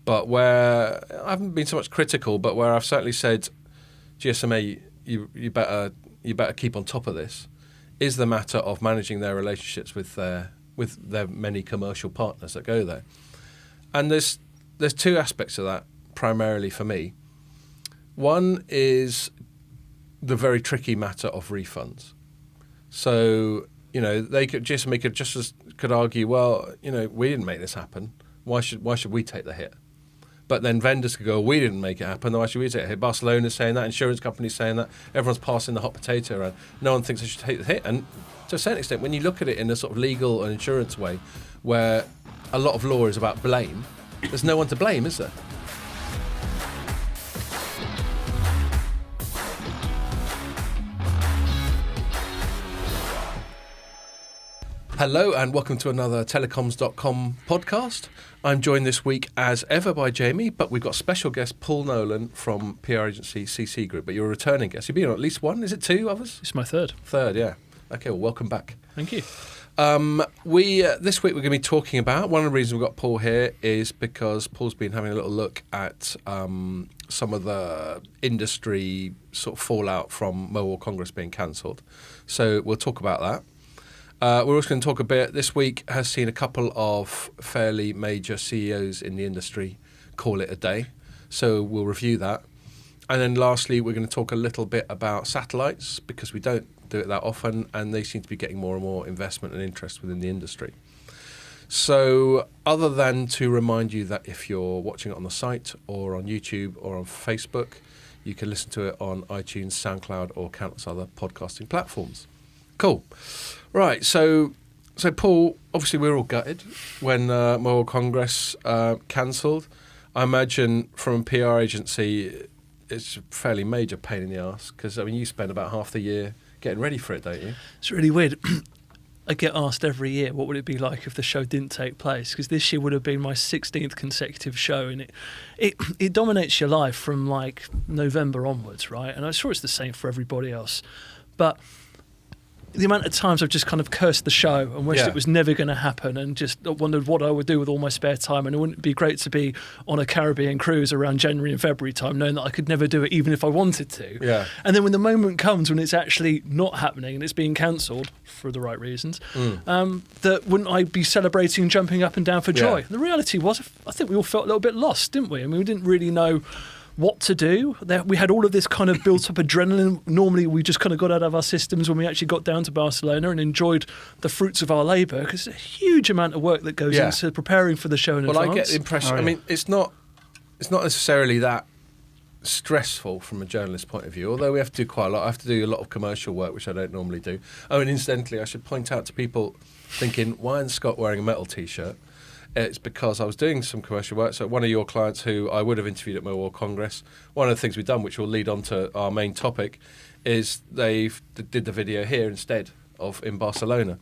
But where I haven't been so much critical, but where I've certainly said, GSMA, you better keep on top of this, is the matter of managing their relationships with their many commercial partners that go there. And there's two aspects of that primarily for me. One is the very tricky matter of refunds. So, GSMA could argue, well, we didn't make this happen. Why should we take the hit? But then vendors could go, we didn't make it happen. Why should we take the hit? Barcelona's saying that. Insurance companies saying that. Everyone's passing the hot potato around. No one thinks they should take the hit. And to a certain extent, when you look at it in a sort of legal and insurance way, where a lot of law is about blame, there's no one to blame, is there? Hello and welcome to another Telecoms.com podcast. I'm joined this week as ever by Jamie, but we've got special guest Paul Nolan from PR agency CC Group, but you're a returning guest. You've been on at least one, is it two others? It's my third. Third, yeah. Okay, well, welcome back. Thank you. This week we're going to be talking about, one of the reasons we've got Paul here is because Paul's been having a little look at some of the industry sort of fallout from Mobile Congress being cancelled. So we'll talk about that. We're also going to talk a bit. This week has seen a couple of fairly major CEOs in the industry call it a day. So we'll review that. And then lastly, we're going to talk a little bit about satellites because we don't do it that often and they seem to be getting more and more investment and interest within the industry. So other than to remind you that if you're watching it on the site or on YouTube or on Facebook, you can listen to it on iTunes, SoundCloud or countless other podcasting platforms. Cool. Right, so Paul, obviously we're all gutted when Mobile Congress cancelled. I imagine from a PR agency, it's a fairly major pain in the arse because, you spend about half the year getting ready for it, don't you? It's really weird. I get asked every year, what would it be like if the show didn't take place? Because this year would have been my 16th consecutive show, and it dominates your life from like November onwards, right? And I'm sure it's the same for everybody else. But the amount of times I've just kind of cursed the show and wished it was never going to happen and just wondered what I would do with all my spare time. And it wouldn't be great to be on a Caribbean cruise around January and February time knowing that I could never do it even if I wanted to. Yeah. And then when the moment comes when it's actually not happening and it's being cancelled for the right reasons, that wouldn't I be celebrating and jumping up and down for joy? The reality was, I think we all felt a little bit lost, didn't we? We didn't really know what to do. We had all of this kind of built up adrenaline. Normally we just kind of got out of our systems when we actually got down to Barcelona and enjoyed the fruits of our labour because it's a huge amount of work that goes into preparing for the show in advance. Well, I get the impression, it's not necessarily that stressful from a journalist point of view, although we have to do quite a lot. I have to do a lot of commercial work, which I don't normally do. And incidentally, I should point out to people thinking, why isn't Scott wearing a metal T-shirt? It's because I was doing some commercial work. So one of your clients who I would have interviewed at Mobile Congress, one of the things we've done, which will lead on to our main topic, is they did the video here instead of in Barcelona.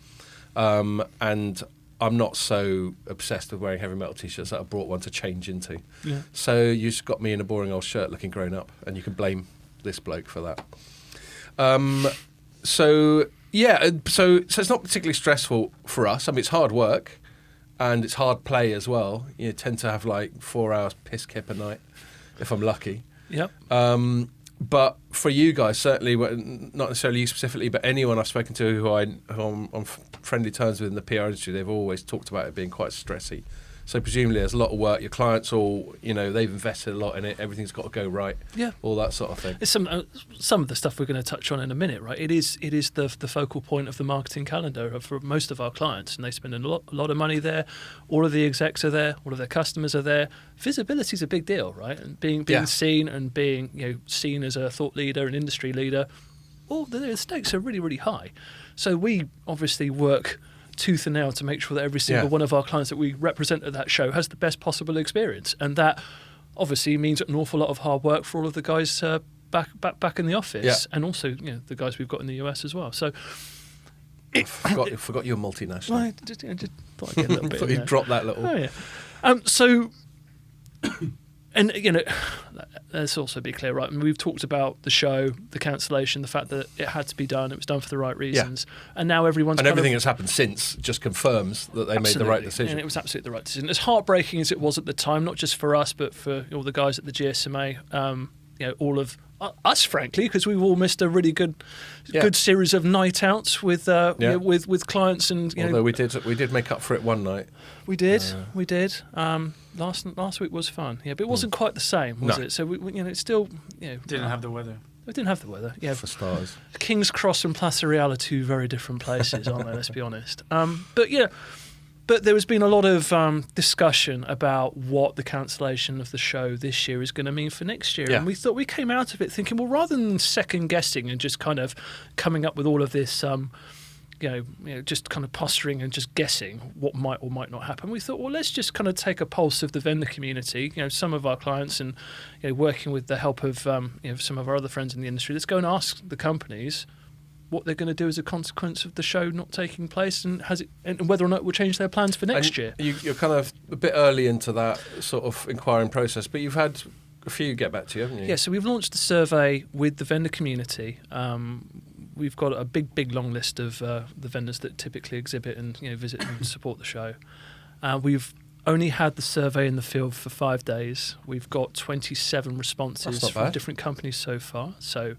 And I'm not so obsessed with wearing heavy metal T-shirts that I brought one to change into. Yeah. So you just got me in a boring old shirt looking grown up, and you can blame this bloke for that. So it's not particularly stressful for us. It's hard work. And it's hard play as well. You tend to have like 4 hours piss kip a night, if I'm lucky. Yep. But for you guys, certainly, not necessarily you specifically, but anyone I've spoken to who I'm on friendly terms with in the PR industry, they've always talked about it being quite stressy. So presumably there's a lot of work. Your clients all, they've invested a lot in it. Everything's got to go right. Yeah. All that sort of thing. It's some of the stuff we're going to touch on in a minute, right? It is the focal point of the marketing calendar for most of our clients, and they spend a lot of money there. All of the execs are there. All of their customers are there. Visibility is a big deal, right? And being seen and being seen as a thought leader, an industry leader. All the stakes are really, really high. So we obviously work tooth and nail to make sure that every single one of our clients that we represent at that show has the best possible experience, and that obviously means an awful lot of hard work for all of the guys back in the office, and also the guys we've got in the US as well. So I forgot you're multinational. I just thought I'd get a little bit. Thought you'd drop that little. Oh yeah. So And, let's also be clear, right? I mean, we've talked about the show, the cancellation, the fact that it had to be done, it was done for the right reasons. And now everyone's... And everything that's happened since just confirms that they made the right decision. And it was absolutely the right decision. As heartbreaking as it was at the time, not just for us, but for all the guys at the GSMA, all of us, frankly, because we've all missed a really good series of night outs with clients, and although we did make up for it one night. We did. Last week was fun, but it wasn't quite the same, was it? So we it still didn't have the weather. We didn't have the weather. Yeah, for stars. King's Cross and Plaza Real are two very different places, aren't they? Let's be honest. But there has been a lot of discussion about what the cancellation of the show this year is going to mean for next year. Yeah. And we thought we came out of it thinking, well, rather than second guessing and just kind of coming up with all of this, just kind of posturing and just guessing what might or might not happen, we thought, well, let's just kind of take a pulse of the vendor community, some of our clients, and working with the help of some of our other friends in the industry. Let's go and ask the companies what they're going to do as a consequence of the show not taking place, and whether or not it will change their plans for next year. You're kind of a bit early into that sort of inquiring process, but you've had a few get back to you, haven't you? Yeah, so we've launched a survey with the vendor community. We've got a big long list of the vendors that typically exhibit and visit and support the show. We've only had the survey in the field for 5 days. We've got 27 responses from different companies so far. So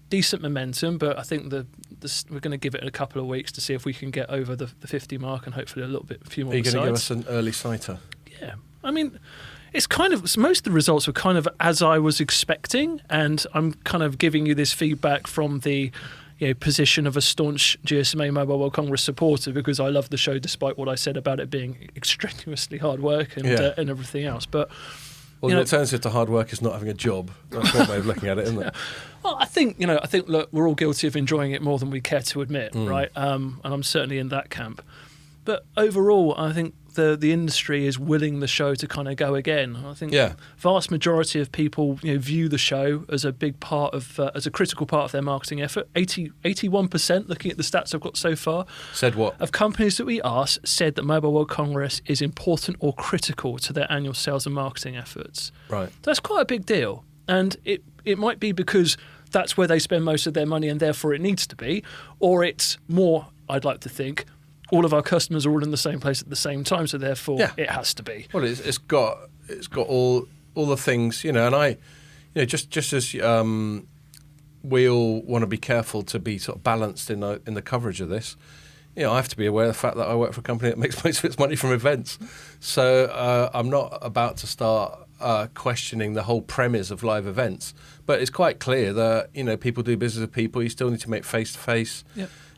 decent momentum, but I think we're going to give it a couple of weeks to see if we can get over the 50 mark, and hopefully a few more. Are you going to give us an early citer? Yeah, I mean, it's kind of, most of the results were kind of as I was expecting, and I'm kind of giving you this feedback from the position of a staunch GSMA Mobile World Congress supporter, because I love the show despite what I said about it being extraneously hard work and everything else. But the alternative to hard work is not having a job. That's one way of looking at it, isn't it? Well, I think look, we're all guilty of enjoying it more than we care to admit, right? And I'm certainly in that camp. But overall, I think the industry is willing the show to kind of go again. I think the vast majority of people view the show as a big part of, as a critical part of their marketing effort. 81%, looking at the stats I've got so far, said what? Of companies that we asked said that Mobile World Congress is important or critical to their annual sales and marketing efforts. Right. That's quite a big deal. And it might be because that's where they spend most of their money and therefore it needs to be, or it's more, I'd like to think, all of our customers are all in the same place at the same time, so therefore it has to be. Well, it's got all the things, and I, just as we all want to be careful to be sort of balanced in the coverage of this. I have to be aware of the fact that I work for a company that makes most of its money from events, so I'm not about to start questioning the whole premise of live events. But it's quite clear that people do business with people. You still need to make face to face.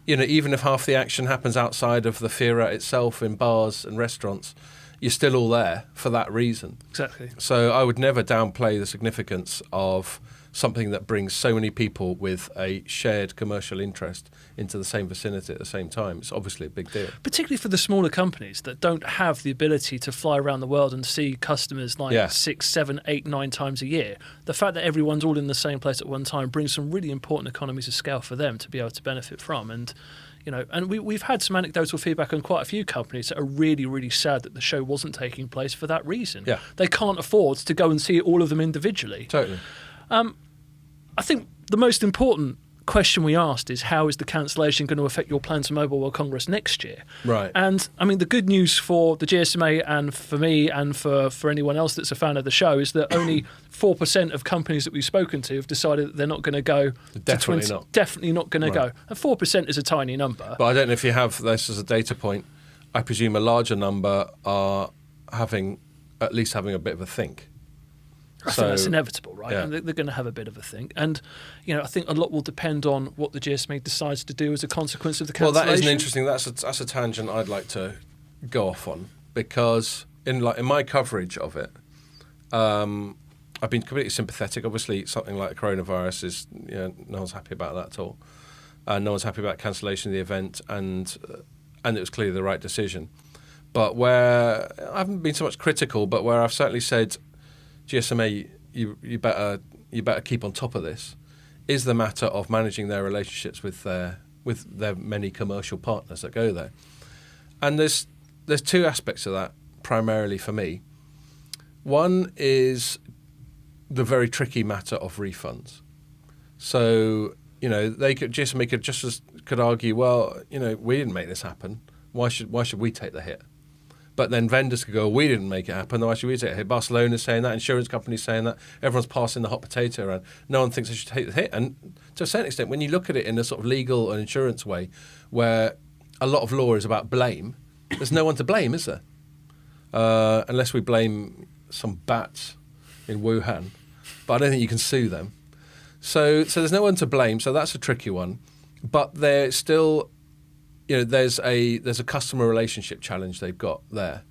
Even if half the action happens outside of the Fiera itself in bars and restaurants, you're still all there for that reason. Exactly. So I would never downplay the significance of something that brings so many people with a shared commercial interest into the same vicinity at the same time. It's obviously a big deal. Particularly for the smaller companies that don't have the ability to fly around the world and see customers 6, 7, 8, 9 times a year. The fact that everyone's all in the same place at one time brings some really important economies of scale for them to be able to benefit from. And and we've had some anecdotal feedback on quite a few companies that are really, really sad that the show wasn't taking place for that reason. Yeah. They can't afford to go and see all of them individually. Totally. I think the most important question we asked is, how is the cancellation going to affect your plans for Mobile World Congress next year? Right. And I mean, the good news for the GSMA and for me and for anyone else that's a fan of the show is that only 4% of companies that we've spoken to have decided that they're not going to go. Definitely not going to go. And 4% is a tiny number. But I don't know if you have this as a data point. I presume a larger number are at least having a bit of a think. I think that's inevitable, right? Yeah. And they're going to have a bit of a think. And, I think a lot will depend on what the GSMA decides to do as a consequence of the cancellation. Well, that is an interesting... That's a tangent I'd like to go off on, because in my coverage of it, I've been completely sympathetic. Obviously, something like coronavirus is... no one's happy about that at all. No one's happy about cancellation of the event, and it was clearly the right decision. But where I haven't been so much critical, but where I've certainly said... GSMA, you better keep on top of this, is the matter of managing their relationships with their many commercial partners that go there. And there's two aspects of that primarily for me. One is the very tricky matter of refunds. So, GSMA could argue, well, we didn't make this happen. Why should we take the hit? But then vendors could go, we didn't make it happen. Why should we take the hit? Barcelona's saying that. Insurance companies saying that. Everyone's passing the hot potato around. No one thinks they should take the hit. And to a certain extent, when you look at it in a sort of legal and insurance way, where a lot of law is about blame, there's no one to blame, is there? Unless we blame some bats in Wuhan. But I don't think you can sue them. So there's no one to blame. So that's a tricky one. But there's still, there's a customer relationship challenge they've got there.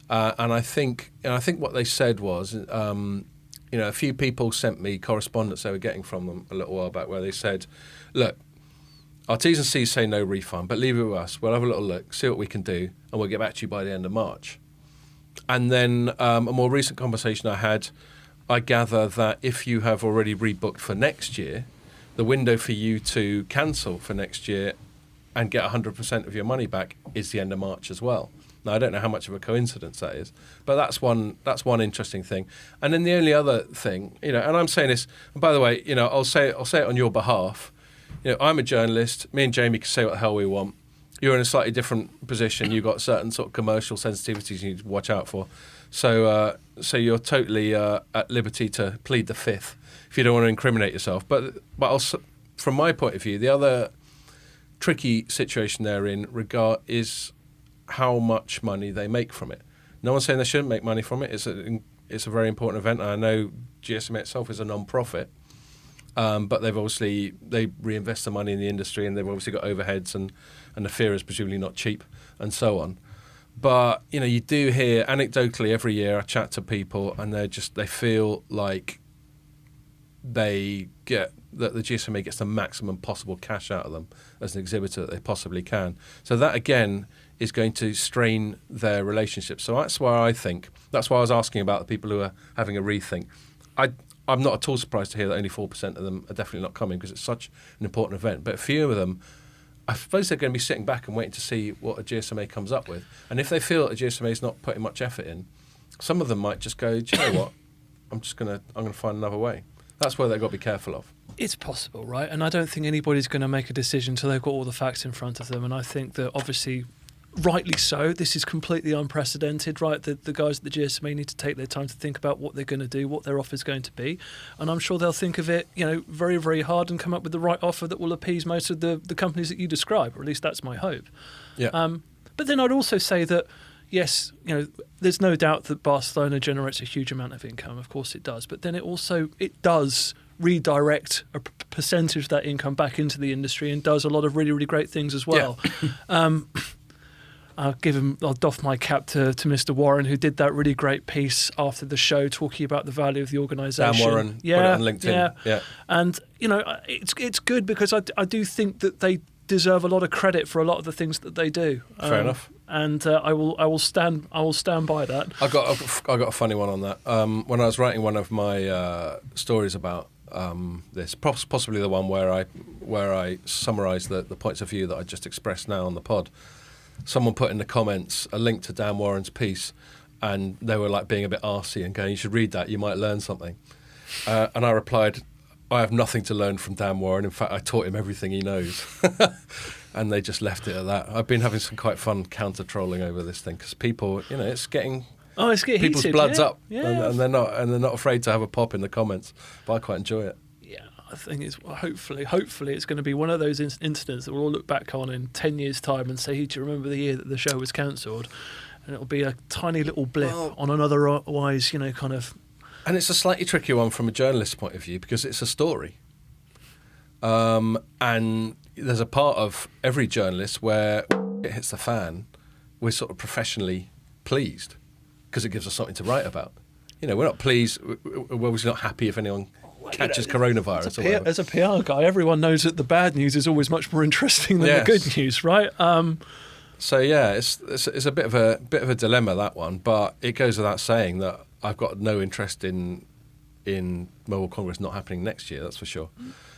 And I think what they said was, a few people sent me correspondence they were getting from them a little while back where they said, look, our T's and C's say no refund, but leave it with us. We'll have a little look, see what we can do, and we'll get back to you by the end of March. And then a more recent conversation I had, I gather that if you have already rebooked for next year, the window for you to cancel for next year and get 100% of your money back is the end of March as well. Now, I don't know how much of a coincidence that is, but that's one interesting thing. And then the only other thing, and I'm saying this, and by the way, I'll say it on your behalf. I'm a journalist. Me and Jamie can say what the hell we want. You're in a slightly different position. You've got certain sort of commercial sensitivities you need to watch out for. So you're totally at liberty to plead the fifth if you don't want to incriminate yourself. But also, from my point of view, the other tricky situation they're in is how much money they make from it. No one's saying they shouldn't make money from it. It's a very important event. I know GSMA itself is a non-profit. But they reinvest the money in the industry, and they've obviously got overheads, and the fear is presumably not cheap, and so on. But you do hear anecdotally every year. I chat to people, and they feel like that the GSMA gets the maximum possible cash out of them as an exhibitor that they possibly can. So that again is going to strain their relationship. So that's why I was asking about the people who are having a rethink. I'm not at all surprised to hear that only 4% of them are definitely not coming because it's such an important event. But a few of them, I suppose they're going to be sitting back and waiting to see what a GSMA comes up with. And if they feel that a GSMA is not putting much effort in, some of them might just go, do you know what? I'm going to find another way. That's where they've got to be careful of. It's possible, right? And I don't think anybody's going to make a decision until they've got all the facts in front of them. And I think that obviously, rightly so, this is completely unprecedented, right? The guys at the GSMA need to take their time to think about what they're going to do, what their offer is going to be. And I'm sure they'll think of it, very, very hard and come up with the right offer that will appease most of the companies that you describe, or at least that's my hope. Yeah. But then I'd also say that, yes, there's no doubt that Barcelona generates a huge amount of income. Of course it does. But then it does redirect a percentage of that income back into the industry and does a lot of really, really great things as well. Yeah. I'll doff my cap to Mr. Warren, who did that really great piece after the show talking about the value of the organisation. Dan Warren, put it on LinkedIn. Yeah. And, it's good because I do think that they deserve a lot of credit for a lot of the things that they do. Fair enough. And I will stand by that. I got a funny one on that. When I was writing one of my stories about this, possibly the one where I summarised the points of view that I just expressed now on the pod, someone put in the comments a link to Dan Warren's piece, and they were like being a bit arsey and going, you should read that, you might learn something. And I replied, I have nothing to learn from Dan Warren. In fact, I taught him everything he knows. And they just left it at that. I've been having some quite fun counter-trolling over this thing because people, it's getting people's heated, blood's up, yeah. And they're not afraid to have a pop in the comments. But I quite enjoy it. Yeah, I think it's hopefully it's going to be one of those incidents that we'll all look back on in 10 years' time and say, do you remember the year that the show was cancelled? And it'll be a tiny little blip on an otherwise, kind of. And it's a slightly tricky one from a journalist's point of view because it's a story. And there's a part of every journalist where it hits the fan, we're sort of professionally pleased because it gives us something to write about. We're not pleased, we're obviously not happy if anyone catches coronavirus or whatever. As a PR guy, everyone knows that the bad news is always much more interesting than the good news, right? So yeah, it's a bit of a dilemma, that one, but it goes without saying that I've got no interest in in Mobile Congress not happening next year, that's for sure.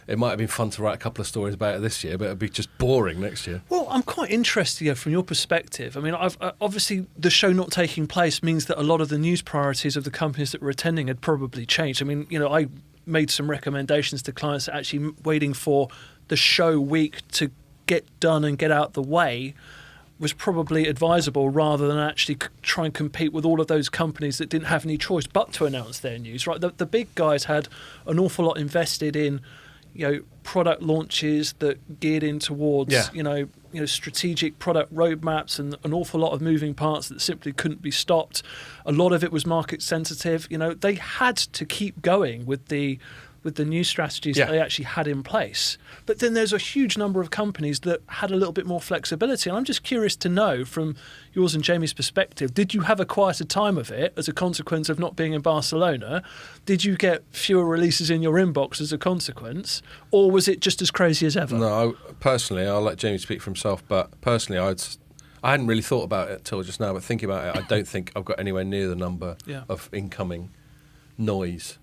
It might have been fun to write a couple of stories about it this year, but it'd be just boring next year. Well, I'm quite interested from your perspective. I mean, obviously the show not taking place means that a lot of the news priorities of the companies that were attending had probably changed. I mean, I made some recommendations to clients that actually waiting for the show week to get done and get out the way was probably advisable rather than actually try and compete with all of those companies that didn't have any choice but to announce their news. Right, the big guys had an awful lot invested in, product launches that geared in towards, strategic product roadmaps and an awful lot of moving parts that simply couldn't be stopped. A lot of it was market sensitive. They had to keep going with the new strategies that they actually had in place. But then there's a huge number of companies that had a little bit more flexibility. And I'm just curious to know, from yours and Jamie's perspective, did you have a quieter time of it as a consequence of not being in Barcelona? Did you get fewer releases in your inbox as a consequence? Or was it just as crazy as ever? No, personally, I'll let Jamie speak for himself, but personally, I hadn't really thought about it till just now, but thinking about it, I don't think I've got anywhere near the number of incoming noise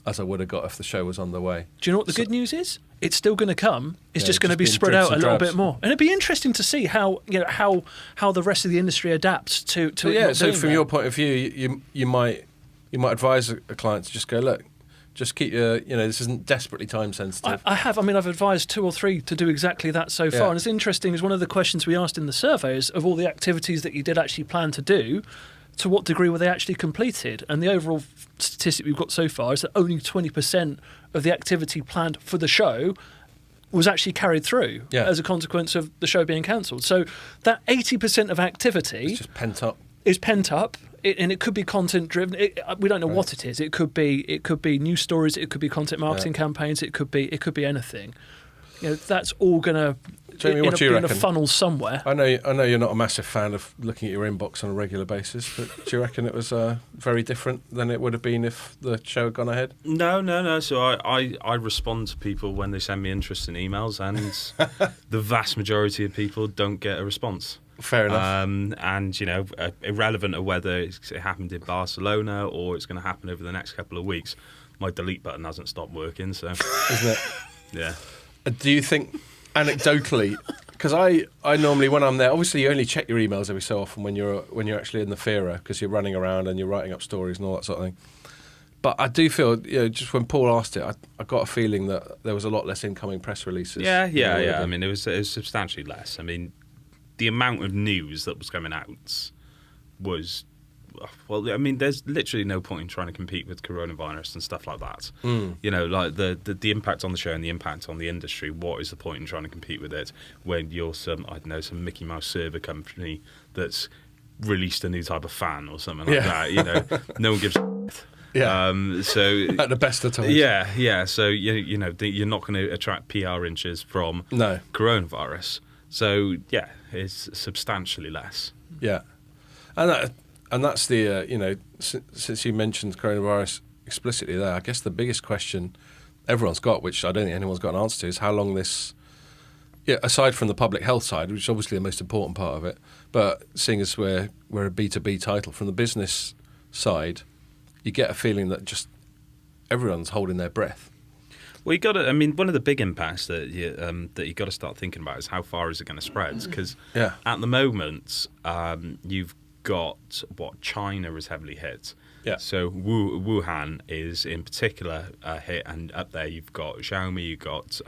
as I would have got if the show was on the way. Do you know what the good news is? It's still going to come. It's just going to be spread out a little bit more, and it'd be interesting to see how the rest of the industry adapts to. So from your point of view, you might advise a client to just go, look, just keep your, this isn't desperately time sensitive. I've advised 2 or 3 to do exactly that so far, and it's interesting. Is one of the questions we asked in the surveys of all the activities that you did actually plan to do, to what degree were they actually completed? And the overall statistic we've got so far is that only 20% of the activity planned for the show was actually carried through as a consequence of the show being cancelled. So that 80% of activity is just pent up. And it could be content driven. We don't know what it is. It could be news stories. It could be content marketing campaigns. It could be anything. That's all going to Jamie, what do you reckon? In a funnel somewhere. I know you're not a massive fan of looking at your inbox on a regular basis, but do you reckon it was very different than it would have been if the show had gone ahead? No. So I respond to people when they send me interesting emails, and the vast majority of people don't get a response. Fair enough. And irrelevant of whether it happened in Barcelona or it's going to happen over the next couple of weeks, my delete button hasn't stopped working. So, isn't it? Yeah. Do you think, anecdotally, because I normally, when I'm there, obviously you only check your emails every so often when you're actually in the theatre, because you're running around and you're writing up stories and all that sort of thing. But I do feel, just when Paul asked it, I got a feeling that there was a lot less incoming press releases. Yeah. I mean, it was substantially less. I mean, the amount of news that was coming out was, well, I mean, there's literally no point in trying to compete with coronavirus and stuff like that. Like the impact on the show and the impact on the industry. What is the point in trying to compete with it when you're some Mickey Mouse server company that's released a new type of fan or something like that? No one gives a Yeah. So at the best of times. Yeah. So you're not going to attract PR inches from coronavirus. So yeah, it's substantially less. Yeah, and that's the since you mentioned coronavirus explicitly there, I guess the biggest question everyone's got, which I don't think anyone's got an answer to, is how long this. Yeah, aside from the public health side, which is obviously the most important part of it, but seeing as we're a B2B title, from the business side, you get a feeling that just everyone's holding their breath. Well, you got to. I mean, one of the big impacts that you got to start thinking about is how far is it going to spread? Because at the moment, you've got what China is heavily hit. Yeah. So Wuhan is in particular hit, and up there you've got Xiaomi, you've got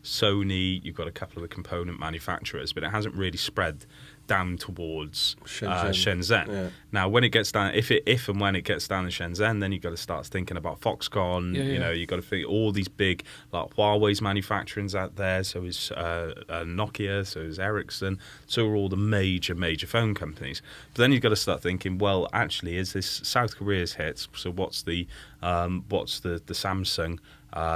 Sony, you've got a couple of the component manufacturers, but it hasn't really spread down towards Shenzhen. Yeah. Now, when it gets down, if and when it gets down to Shenzhen, then you've got to start thinking about Foxconn. You've got to think all these big, like Huawei's manufacturing's out there. So is Nokia. So is Ericsson. So are all the major phone companies. But then you've got to start thinking, well, actually, is this South Korea's hit? So what's the Samsung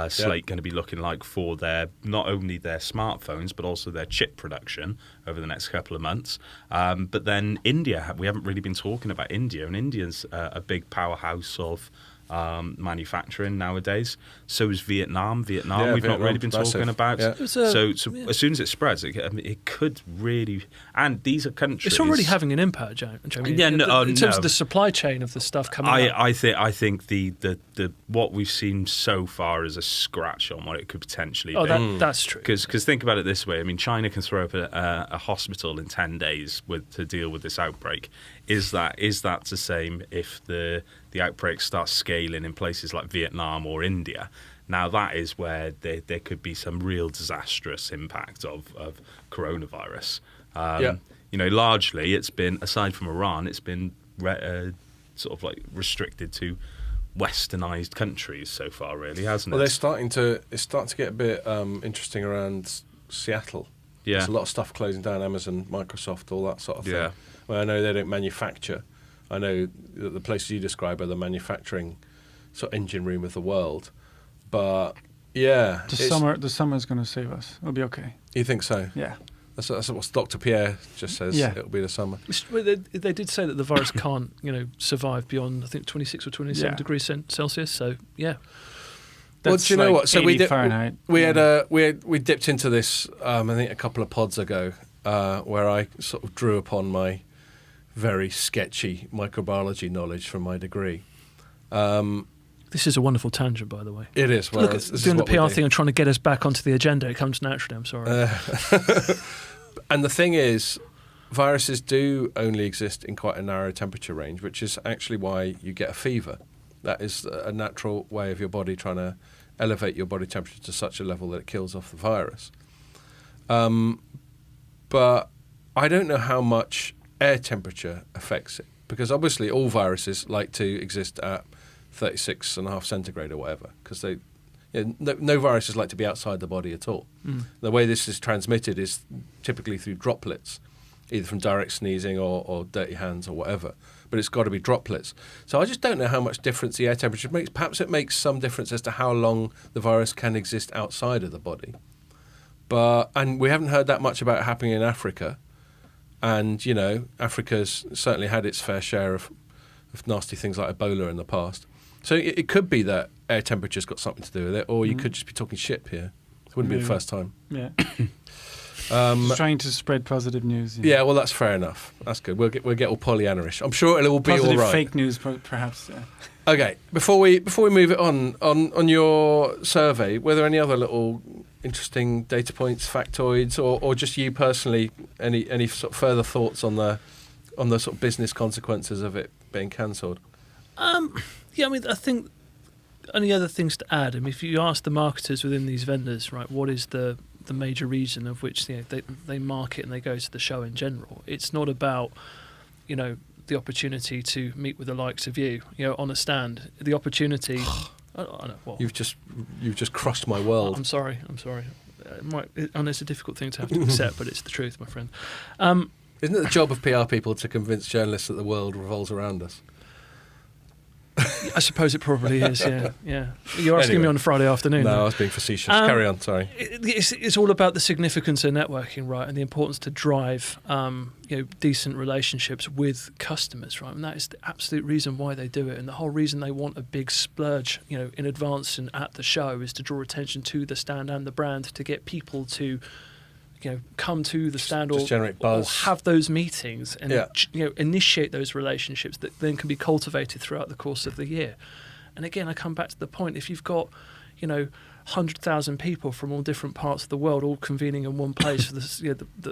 slate going to be looking like for not only their smartphones but also their chip production over the next couple of months? But then India, we haven't really been talking about India, and India's a big powerhouse of manufacturing nowadays. So is Vietnam. We've not Vietnam's really been massive. talking about. Yeah. So as soon as it spreads, it could really. And these are countries. It's already having an impact, Jamie. Yeah, in terms of the supply chain of the stuff coming out. I think the what we've seen so far is a scratch on what it could potentially be. That's true. Because think about it this way. I mean, China can throw up a hospital in 10 days to deal with this outbreak. Is that the same if the outbreak starts scaling in places like Vietnam or India? Now that is where there could be some real disastrous impact of coronavirus. Largely it's been, aside from Iran, it's been sort of like restricted to westernized countries so far, really, hasn't it? Well, it's starting to get a bit interesting around Seattle. Yeah. There's a lot of stuff closing down, Amazon, Microsoft, all that sort of thing. Yeah. Well, I know they don't manufacture. I know that the places you describe are the manufacturing sort of engine room of the world. But, yeah. The summer's going to save us. It'll be okay. You think so? Yeah. That's what Dr. Pierre just says. Yeah. It'll be the summer. They did say that the virus can't, survive beyond, I think, 26 or 27 degrees Celsius. So, yeah. Well, do you know what? So we Fahrenheit. We dipped into this. I think a couple of pods ago, where I sort of drew upon my very sketchy microbiology knowledge from my degree. This is a wonderful tangent, by the way. It is. Well, Look at doing the PR thing and trying to get us back onto the agenda. It comes naturally. I'm sorry. And the thing is, viruses do only exist in quite a narrow temperature range, which is actually why you get a fever. That is a natural way of your body trying to elevate your body temperature to such a level that it kills off the virus. But I don't know how much air temperature affects it, because obviously all viruses like to exist at 36.5 centigrade or whatever, because no viruses like to be outside the body at all. The way this is transmitted is typically through droplets, either from direct sneezing or dirty hands or whatever, but it's got to be droplets. So I just don't know how much difference the air temperature makes. Perhaps it makes some difference as to how long the virus can exist outside of the body. And we haven't heard that much about it happening in Africa. And, Africa's certainly had its fair share of nasty things like Ebola in the past. So it could be that air temperature's got something to do with it, or you could just be talking shit here. It wouldn't be the first time. Yeah. Just trying to spread positive news. Yeah, well, that's fair enough. That's good. We'll get all Pollyanna-ish. I'm sure it'll all be positive all right. fake news, perhaps. Yeah. Okay, before we move it on your survey, were there any other little interesting data points, factoids, or just you personally, any sort of further thoughts on the sort of business consequences of it being cancelled? Yeah, I mean, I think only other things to add. I mean, if you ask the marketers within these vendors, right, what is the major reason of which they market and they go to the show in general? It's not about, the opportunity to meet with the likes of you, on a stand. The opportunity. I know, well, You've just crushed my world. I'm sorry. And it's a difficult thing to have to accept, but it's the truth, my friend. Isn't it the job of PR people to convince journalists that the world revolves around us? I suppose it probably is, yeah. You're asking me on a Friday afternoon. No, though. I was being facetious. Carry on, sorry. It's all about the significance of networking, right, and the importance to drive decent relationships with customers, right, and that is the absolute reason why they do it, and the whole reason they want a big splurge, in advance and at the show is to draw attention to the stand and the brand, to get people to come to the stand just or generate buzz, or have those meetings and initiate those relationships that then can be cultivated throughout the course of the year. And again, I come back to the point: if you've got 100,000 people from all different parts of the world all convening in one place for this,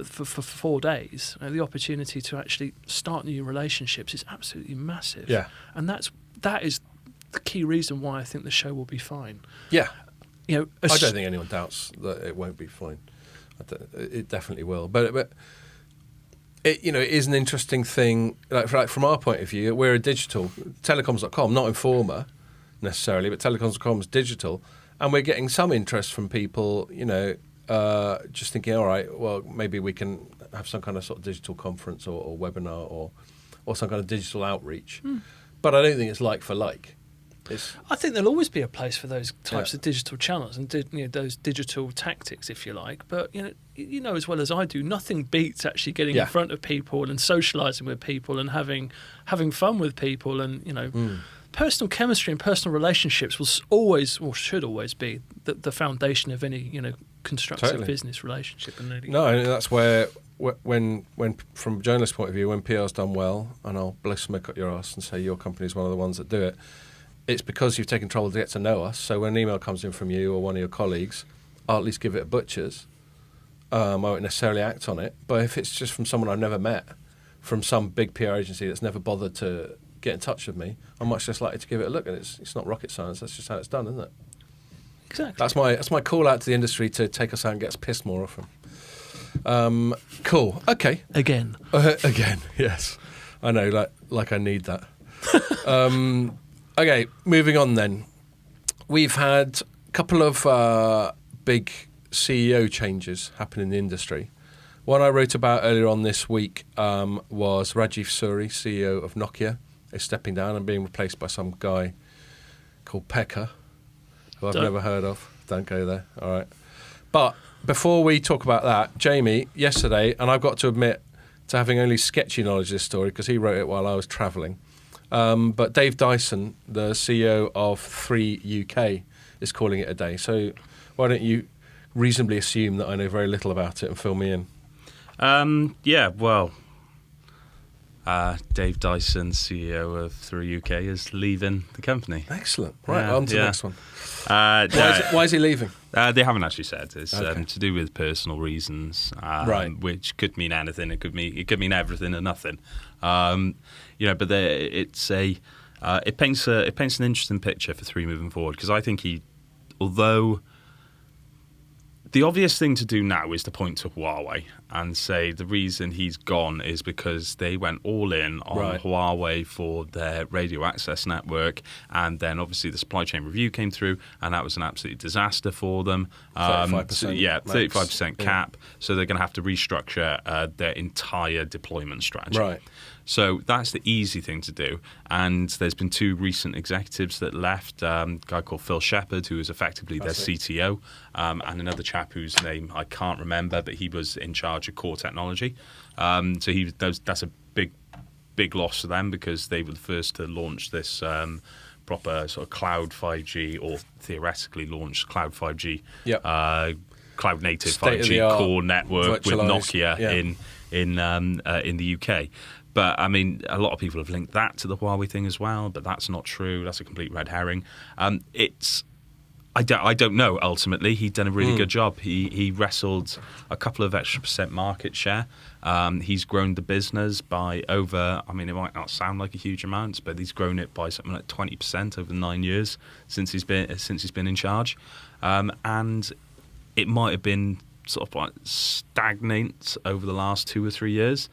for 4 days, the opportunity to actually start new relationships is absolutely massive. Yeah, and that is the key reason why I think the show will be fine. Yeah, I don't think anyone doubts that it won't be fine. It definitely will, but it it is an interesting thing. Like from our point of view, we're a digital Telecoms.com, not Informer necessarily, but Telecoms.com is digital, and we're getting some interest from people. Just thinking, all right, well, maybe we can have some kind of sort of digital conference or webinar or some kind of digital outreach. But I don't think it's like for like. I think there'll always be a place for those types of digital channels and those digital tactics, if you like. But as well as I do, nothing beats actually getting in front of people and socialising with people and having fun with people and personal chemistry and personal relationships should always be the foundation of any constructive business relationship. No, and that's where when from a journalist's point of view, when PR's done well, and I'll blow smoke up your ass and say your company is one of the ones that do it, it's because you've taken trouble to get to know us. So when an email comes in from you or one of your colleagues, I'll at least give it a butcher's. I won't necessarily act on it, but if it's just from someone I've never met, from some big PR agency that's never bothered to get in touch with me, I'm much less likely to give it a look. And it's not rocket science. That's just how it's done, isn't it? Exactly. That's my call out to the industry to take us out and get us pissed more often. Cool. Okay. Again, yes. I know. Like I need that. Okay. Moving on then. We've had a couple of big CEO changes happen in the industry. One I wrote about earlier on this week was Rajiv Suri, CEO of Nokia, is stepping down and being replaced by some guy called Pekka, who I've never heard of. Don't go there. All right. But before we talk about that, Jamie, yesterday, and I've got to admit to having only sketchy knowledge of this story because he wrote it while I was travelling, but Dave Dyson, the CEO of 3 UK, is calling it a day. So why don't you reasonably assume that I know very little about it and fill me in? Dave Dyson, CEO of 3 UK, is leaving the company. Excellent. Right, on to the next one. Why is he leaving? They haven't actually said. It's to do with personal reasons, which could mean anything. It could mean everything or nothing. But it paints an interesting picture for 3 moving forward, because I think although the obvious thing to do now is to point to Huawei and say the reason he's gone is because they went all in on Huawei for their radio access network, and then obviously the supply chain review came through, and that was an absolute disaster for them. 35%. 35% cap. So they're going to have to restructure their entire deployment strategy. Right. So that's the easy thing to do. And there's been 2 recent executives that left, a guy called Phil Shepherd, who is effectively their CTO, and another chap whose name I can't remember, but he was in charge of core technology. So that's a big loss to them, because they were the first to launch this proper sort of cloud 5G, or theoretically launched cloud 5G, cloud native 5G core network with Nokia in the UK. But I mean, a lot of people have linked that to the Huawei thing as well, but that's not true. That's a complete red herring. I don't know. Ultimately, he'd done a really good job. He wrestled a couple of extra % market share. He's grown the business by over. I mean, it might not sound like a huge amount, but he's grown it by something like 20% over 9 years since he's been in charge. And it might have been sort of like stagnant over the last 2 or 3 years.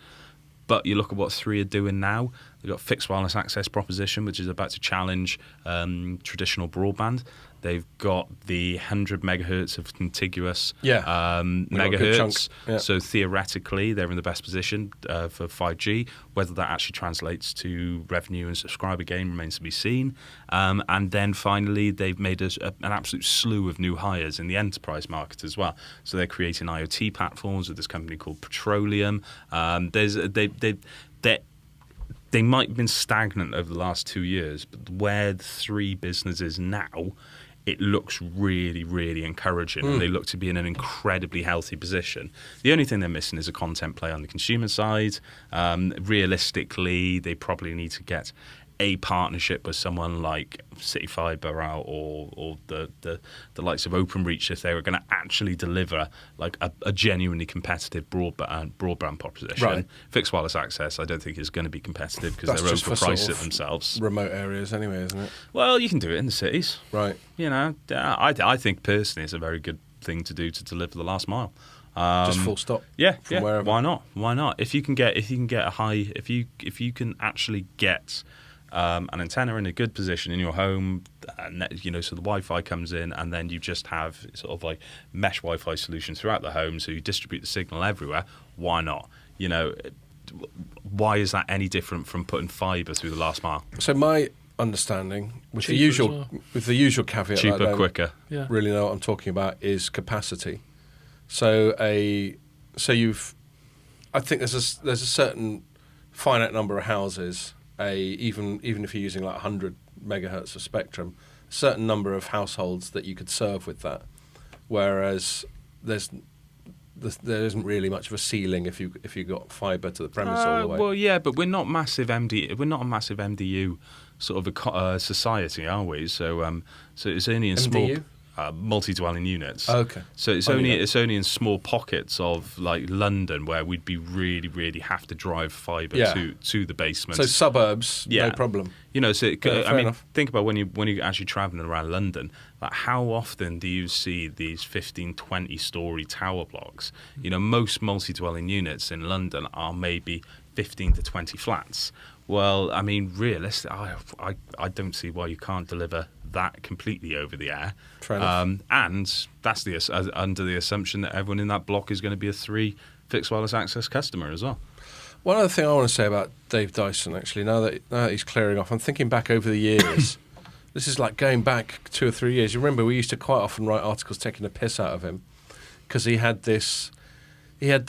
But you look at what 3 are doing now. They've got fixed wireless access proposition, which is about to challenge traditional broadband. They've got the 100 megahertz of contiguous megahertz. So theoretically, they're in the best position for 5G. Whether that actually translates to revenue and subscriber gain remains to be seen. And then finally, they've made an absolute slew of new hires in the enterprise market as well. So they're creating IoT platforms with this company called Petroleum. They might have been stagnant over the last 2 years, but where the 3 businesses now, it looks really, really encouraging. And they look to be in an incredibly healthy position. The only thing they're missing is a content play on the consumer side. Realistically, they probably need to get a partnership with someone like City Fibre or the likes of OpenReach if they were going to actually deliver like a genuinely competitive broadband proposition. Right. Fixed wireless access, I don't think is going to be competitive because they're overpriced it themselves. Remote areas anyway, isn't it? Well, you can do it in the cities. Right. You know, I think personally it's a very good thing to do to deliver the last mile. Just full stop. Yeah. Wherever. Why not? If you can actually get an antenna in a good position in your home, so the Wi-Fi comes in, and then you just have sort of like mesh Wi-Fi solution throughout the home, so you distribute the signal everywhere. Why not? You know, why is that any different from putting fibre through the last mile? So my understanding, with the usual caveat, cheaper, that I don't quicker. really know what I'm talking about, is capacity. So I think there's a certain finite number of houses. Even if you're using like 100 megahertz of spectrum, certain number of households that you could serve with that, whereas there isn't really much of a ceiling if you got fibre to the premise all the way. Well, yeah, but we're not massive We're not a massive MDU sort of a society, are we? So it's only in small MDU? multi-dwelling units. Okay. So it's only in small pockets of like London where we'd be really have to drive fibre to the basement. So suburbs, no problem. You know, so Fair enough. think about when you're actually travelling around London. Like, how often do you see these 15, 20-storey tower blocks? You know, most multi-dwelling units in London are maybe 15 to 20 flats. Well, I mean, realistically, I don't see why you can't deliver that completely over the air. Fair enough. And that's under the assumption that everyone in that block is going to be a 3 fixed wireless access customer as well. One other thing I want to say about Dave Dyson, actually, now that he's clearing off, I'm thinking back over the years. This is like going back 2 or 3 years. You remember we used to quite often write articles taking a piss out of him because he had this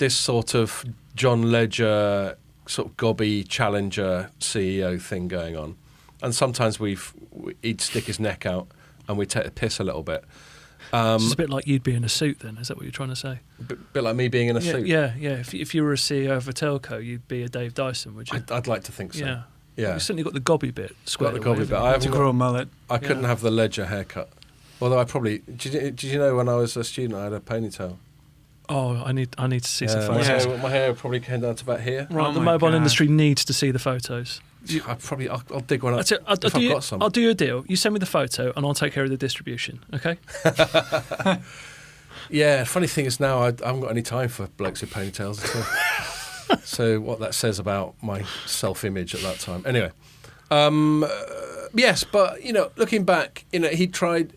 sort of John Ledger sort of gobby challenger CEO thing going on, and sometimes he'd stick his neck out and we'd take the piss a little bit. It's a bit like you'd be in a suit then, is that what you're trying to say? Bit like me being in a suit. Yeah. If you were a CEO of a telco, you'd be a Dave Dyson, would you? I'd like to think so. Yeah. Yeah. You've certainly got the gobby bit squared Got the gobby away, bit. haven't I you? haven't To grow a mullet. I couldn't have the Ledger haircut. Although I probably did you know when I was a student I had a ponytail? Oh, I need to see some my photos. my hair probably came down to about here. Right, Oh the my mobile God. industry needs to see the photos. I'll dig one up That's it. I'll if I've got some. I'll do you a deal. You send me the photo and I'll take care of the distribution, okay? Yeah, funny thing is now I haven't got any time for blokes with ponytails at all. So what that says about my self-image at that time. Anyway, yes, but looking back, he tried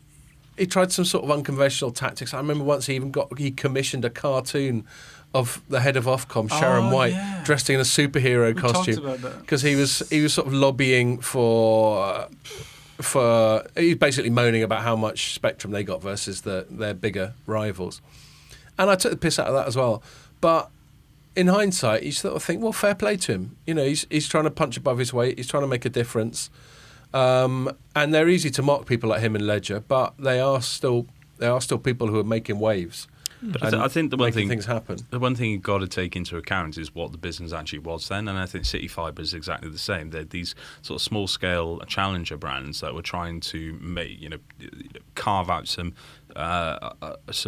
some sort of unconventional tactics. I remember once he commissioned a cartoon of the head of Ofcom, Sharon White, dressed in a superhero We costume, talked about that. because he was sort of lobbying for he's basically moaning about how much spectrum they got versus their bigger rivals. And I took the piss out of that as well. But in hindsight, you sort of think, well, fair play to him. He's trying to punch above his weight. He's trying to make a difference. And they're easy to mock, people like him in Ledger, but they are still people who are making waves. But I think the one thing things happen. The one thing you've got to take into account is what the business actually was then, and I think City Fibre is exactly the same. They're these sort of small-scale challenger brands that were trying to carve out some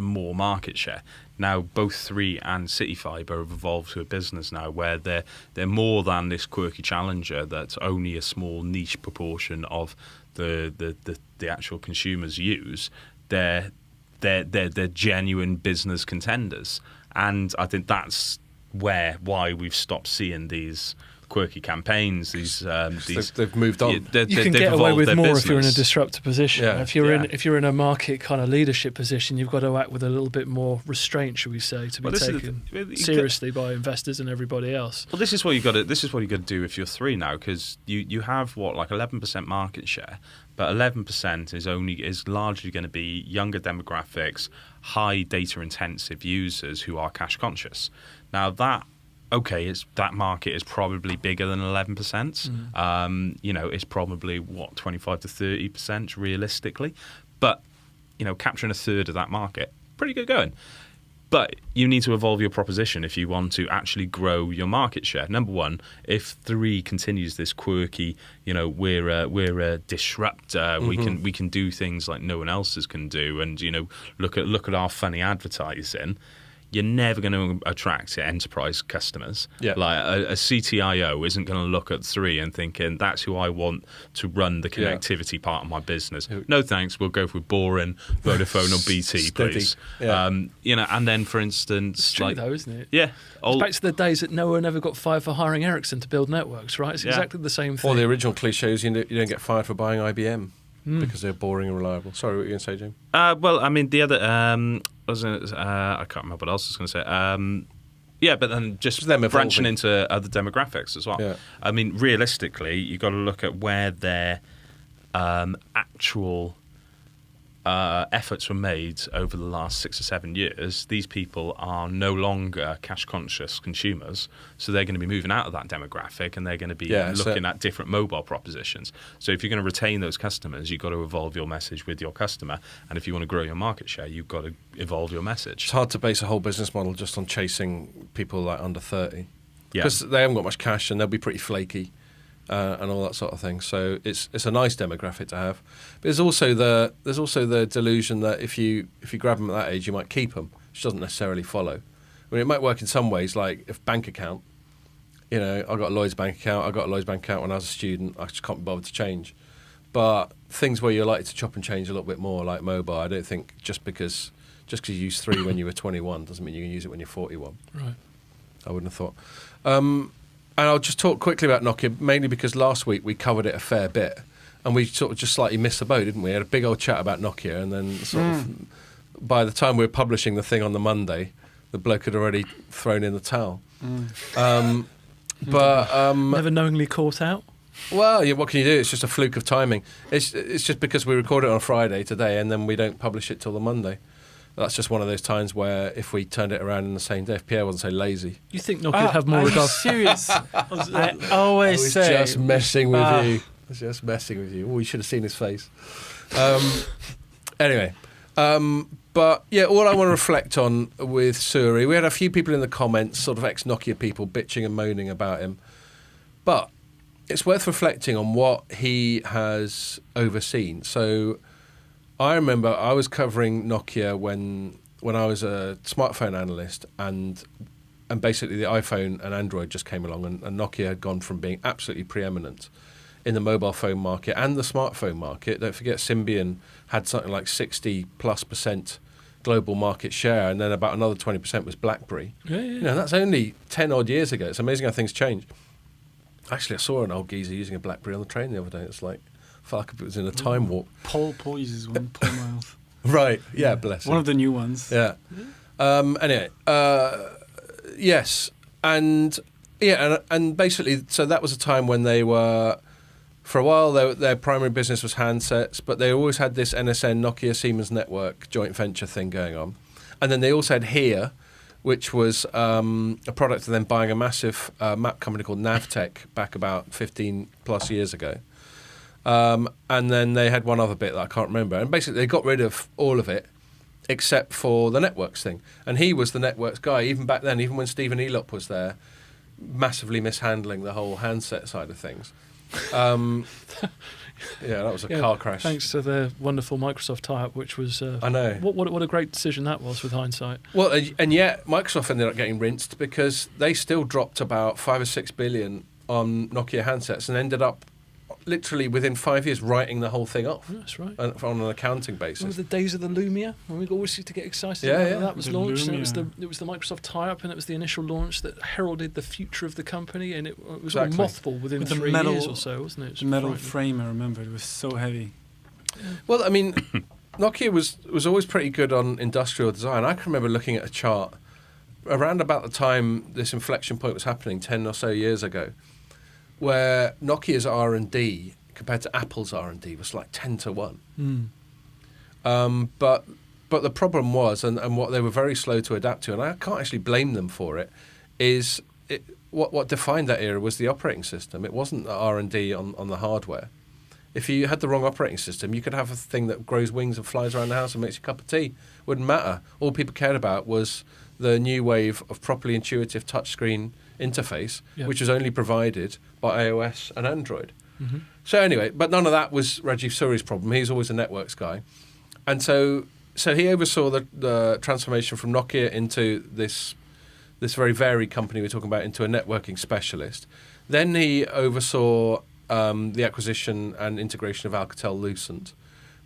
more market share. Now, both 3 and City Fibre have evolved to a business now where they're more than this quirky challenger that's only a small niche proportion of the actual consumers use. They're genuine business contenders, and I think that's why we've stopped seeing these quirky campaigns. They've moved on. You can get away with more if you're in a disruptor position. Yeah. If you're in a market kind of leadership position, you've got to act with a little bit more restraint, shall we say, to be taken seriously by investors and everybody else. Well, this is what you got to do if you're 3 now, because you have like 11% market share, but 11% is largely going to be younger demographics, high data intensive users who are cash conscious. Now that market is probably bigger than 11%. It's probably 25 to 30% realistically, but capturing a third of that market, pretty good going. But you need to evolve your proposition if you want to actually grow your market share. Number one, if 3 continues this quirky, we're a disruptor, we can do things like no one else's can do, and look at our funny advertising. You're never going to attract enterprise customers. Yeah. Like a CTIO isn't going to look at 3 and thinking, that's who I want to run the connectivity part of my business. No thanks, we'll go for boring Vodafone or BT, please. Yeah. And then, for instance... It's true, though, isn't it? Yeah. It's back to the days that no one ever got fired for hiring Ericsson to build networks, right? It's exactly the same thing. Or the original cliches, you don't get fired for buying IBM. Because they're boring and reliable. Sorry, what were you going to say, Jim? Well, I mean, the other... I can't remember what else I was going to say. But then just branching into other demographics as well. Yeah. I mean, realistically, you've got to look at where their actual efforts were made over the last 6 or 7 years. These people are no longer cash-conscious consumers, so they're going to be moving out of that demographic, and they're going to be looking at different mobile propositions. So if you're going to retain those customers, you've got to evolve your message with your customer, and if you want to grow your market share, you've got to evolve your message. It's hard to base a whole business model just on chasing people like under 30, because they haven't got much cash and they'll be pretty flaky. And all that sort of thing. So it's a nice demographic to have. But there's also the delusion that if you grab them at that age, you might keep them, which doesn't necessarily follow. I mean, it might work in some ways, like if bank account. I got a Lloyds bank account. I got a Lloyds bank account when I was a student. I just can't be bothered to change. But things where you're likely to chop and change a little bit more, like mobile, I don't think just because you used 3 when you were 21 doesn't mean you can use it when you're 41. Right. I wouldn't have thought. And I'll just talk quickly about Nokia, mainly because last week we covered it a fair bit, and we sort of just slightly missed the boat, didn't we? We had a big old chat about Nokia, and then sort of by the time we were publishing the thing on the Monday, the bloke had already thrown in the towel. Never knowingly caught out? Well, what can you do? It's just a fluke of timing. It's just because we recorded it on Friday today, and then we don't publish it till the Monday. That's just one of those times where if we turned it around in the same day, if Pierre wasn't so lazy. You think Nokia would have more regard? Serious? I always say. Just messing with you. I was just messing with you. Oh, you should have seen his face. Anyway. But yeah, all I want to reflect on with Suri, we had a few people in the comments, sort of ex-Nokia people, bitching and moaning about him. But it's worth reflecting on what he has overseen. So I remember I was covering Nokia when I was a smartphone analyst, and basically the iPhone and Android just came along, and Nokia had gone from being absolutely preeminent in the mobile phone market and the smartphone market. Don't forget, Symbian had something like 60+% global market share, and then about another 20% was BlackBerry. Yeah. That's only 10 odd years ago. It's amazing how things change. Actually, I saw an old geezer using a BlackBerry on the train the other day. It's like, I felt like it was in a time warp. Paul uses one, Paul Miles. Right, yeah, bless him. One of the new ones. Yeah. Anyway, yes. And basically, so that was a time when they were, for a while, their primary business was handsets, but they always had this NSN, Nokia Siemens network joint venture thing going on. And then they also had HERE, which was a product of them buying a massive map company called Navtech back about 15 plus years ago. And then they had one other bit that I can't remember. And basically they got rid of all of it except for the networks thing. And he was the networks guy, even back then, even when Stephen Elop was there, massively mishandling the whole handset side of things. Yeah, that was a car crash. Thanks to the wonderful Microsoft tie-up, which was... I know. What a great decision that was with hindsight. Well, and yet Microsoft ended up getting rinsed because they still dropped about 5 or 6 billion on Nokia handsets and ended up literally within 5 years writing the whole thing off. That's right. On an accounting basis. Remember the days of the Lumia when we always used to get excited when that was launched? And it was the Microsoft tie-up, and it was the initial launch that heralded the future of the company, and it was all mothballed within 3 years or so, wasn't it? The metal frame, I remember, it was so heavy. Yeah. Well, I mean, Nokia was always pretty good on industrial design. I can remember looking at a chart around about the time this inflection point was happening 10 or so years ago, where Nokia's R&D compared to Apple's R&D was like 10 to 1. But the problem was, and what they were very slow to adapt to, and I can't actually blame them for it, is what defined that era was the operating system. It wasn't the R&D on the hardware. If you had the wrong operating system, you could have a thing that grows wings and flies around the house and makes you a cup of tea. Wouldn't matter. All people cared about was the new wave of properly intuitive touchscreen interface, which was only provided by iOS and Android. Mm-hmm. So anyway, but none of that was Rajiv Suri's problem. He's always a networks guy. And so he oversaw the transformation from Nokia into this very varied company we're talking about, into a networking specialist. Then he oversaw the acquisition and integration of Alcatel-Lucent,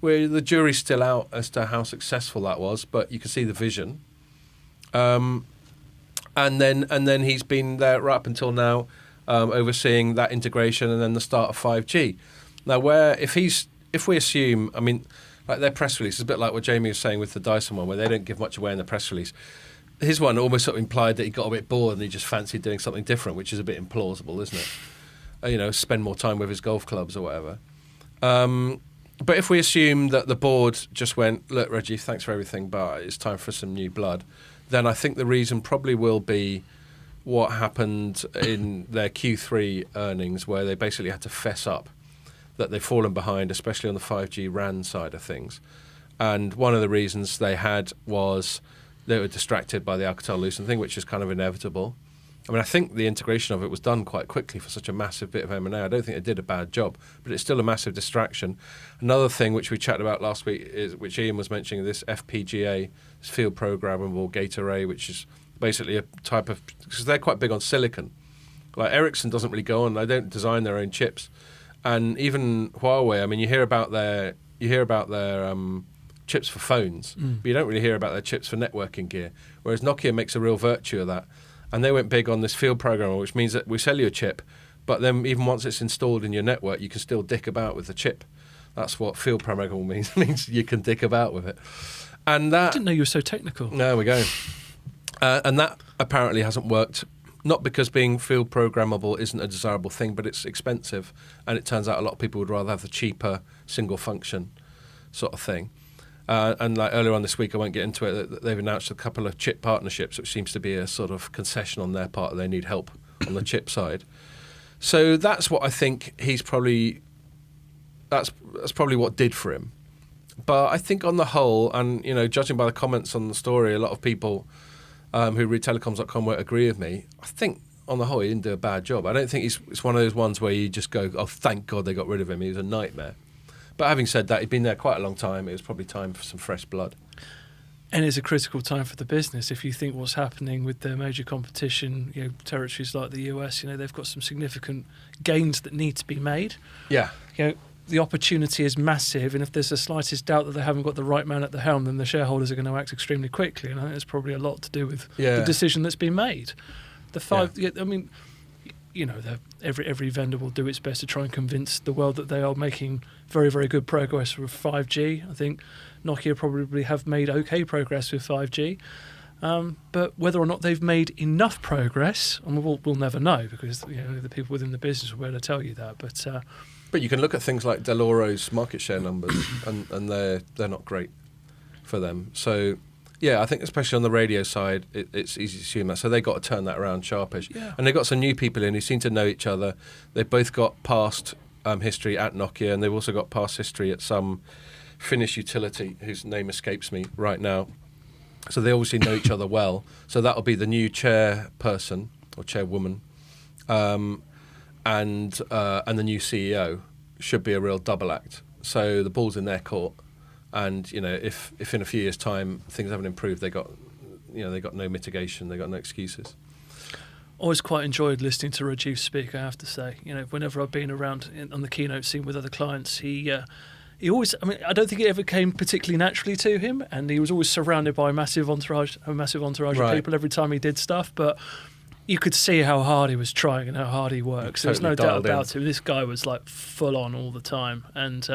where the jury's still out as to how successful that was, but you can see the vision. And then he's been there right up until now, overseeing that integration and then the start of 5G. Now, if we assume, I mean, like their press release is a bit like what Jamie was saying with the Dyson one, where they don't give much away in the press release. His one almost sort of implied that he got a bit bored and he just fancied doing something different, which is a bit implausible, isn't it? Spend more time with his golf clubs or whatever. But if we assume that the board just went, look, Reggie, thanks for everything, but it's time for some new blood, then I think the reason probably will be what happened in their Q3 earnings, where they basically had to fess up that they've fallen behind, especially on the 5G RAN side of things. And one of the reasons they had was they were distracted by the Alcatel-Lucent thing, which is kind of inevitable. I mean, I think the integration of it was done quite quickly for such a massive bit of M&A. I don't think it did a bad job, but it's still a massive distraction. Another thing which we chatted about last week, is which Ian was mentioning, this FPGA, this field programmable gate array, which is basically a type of, because they're quite big on silicon. Like Ericsson doesn't really go on; they don't design their own chips, and even Huawei. I mean, you hear about their chips for phones, but you don't really hear about their chips for networking gear. Whereas Nokia makes a real virtue of that. And they went big on this field programmer, which means that we sell you a chip, but then even once it's installed in your network, you can still dick about with the chip. That's what field programmable means. It means you can dick about with it. And that, I didn't know you were so technical. There we go. And that apparently hasn't worked, not because being field programmable isn't a desirable thing, but it's expensive. And it turns out a lot of people would rather have the cheaper single function sort of thing. And like earlier on this week, I won't get into it, that they've announced a couple of chip partnerships, which seems to be a sort of concession on their part that they need help on the chip side. So that's what I think he's probably, that's probably what did for him. But I think on the whole, and you know, judging by the comments on the story, a lot of people who read Telecoms.com won't agree with me. I think on the whole, he didn't do a bad job. I don't think it's one of those ones where you just go, oh, thank God they got rid of him. He was a nightmare. But having said that, he'd been there quite a long time. It was probably time for some fresh blood. And it's a critical time for the business. If you think what's happening with their major competition, you know, territories like the US, you know, they've got some significant gains that need to be made. Yeah. You know, the opportunity is massive, and if there's the slightest doubt that they haven't got the right man at the helm, then the shareholders are going to act extremely quickly. And I think there's probably a lot to do with the decision that's been made. I mean, you know, every vendor will do its best to try and convince the world that they are making very, very good progress with 5G. I think Nokia probably have made okay progress with 5G. But whether or not they've made enough progress, and we'll never know, because you know, the people within the business will be able to tell you that. But you can look at things like Deloro's market share numbers, and they're not great for them. So yeah, I think especially on the radio side, it's easy to assume that. So they got to turn that around sharpish. Yeah. And they've got some new people in who seem to know each other. They've both got past history at Nokia, and they've also got past history at some Finnish utility whose name escapes me right now. So they obviously know each other well. So that'll be the new chairperson or chairwoman, and the new CEO should be a real double act. So the ball's in their court. And you know, if in a few years' time things haven't improved, they got no mitigation, they got no excuses. Always quite enjoyed listening to Rajiv speak, I have to say. You know, whenever I've been around on the keynote scene with other clients, he always, I mean, I don't think it ever came particularly naturally to him, and he was always surrounded by a massive entourage Right. of people every time he did stuff. But you could see how hard he was trying and how hard he works. There's no doubt about it. This guy was like full on all the time, and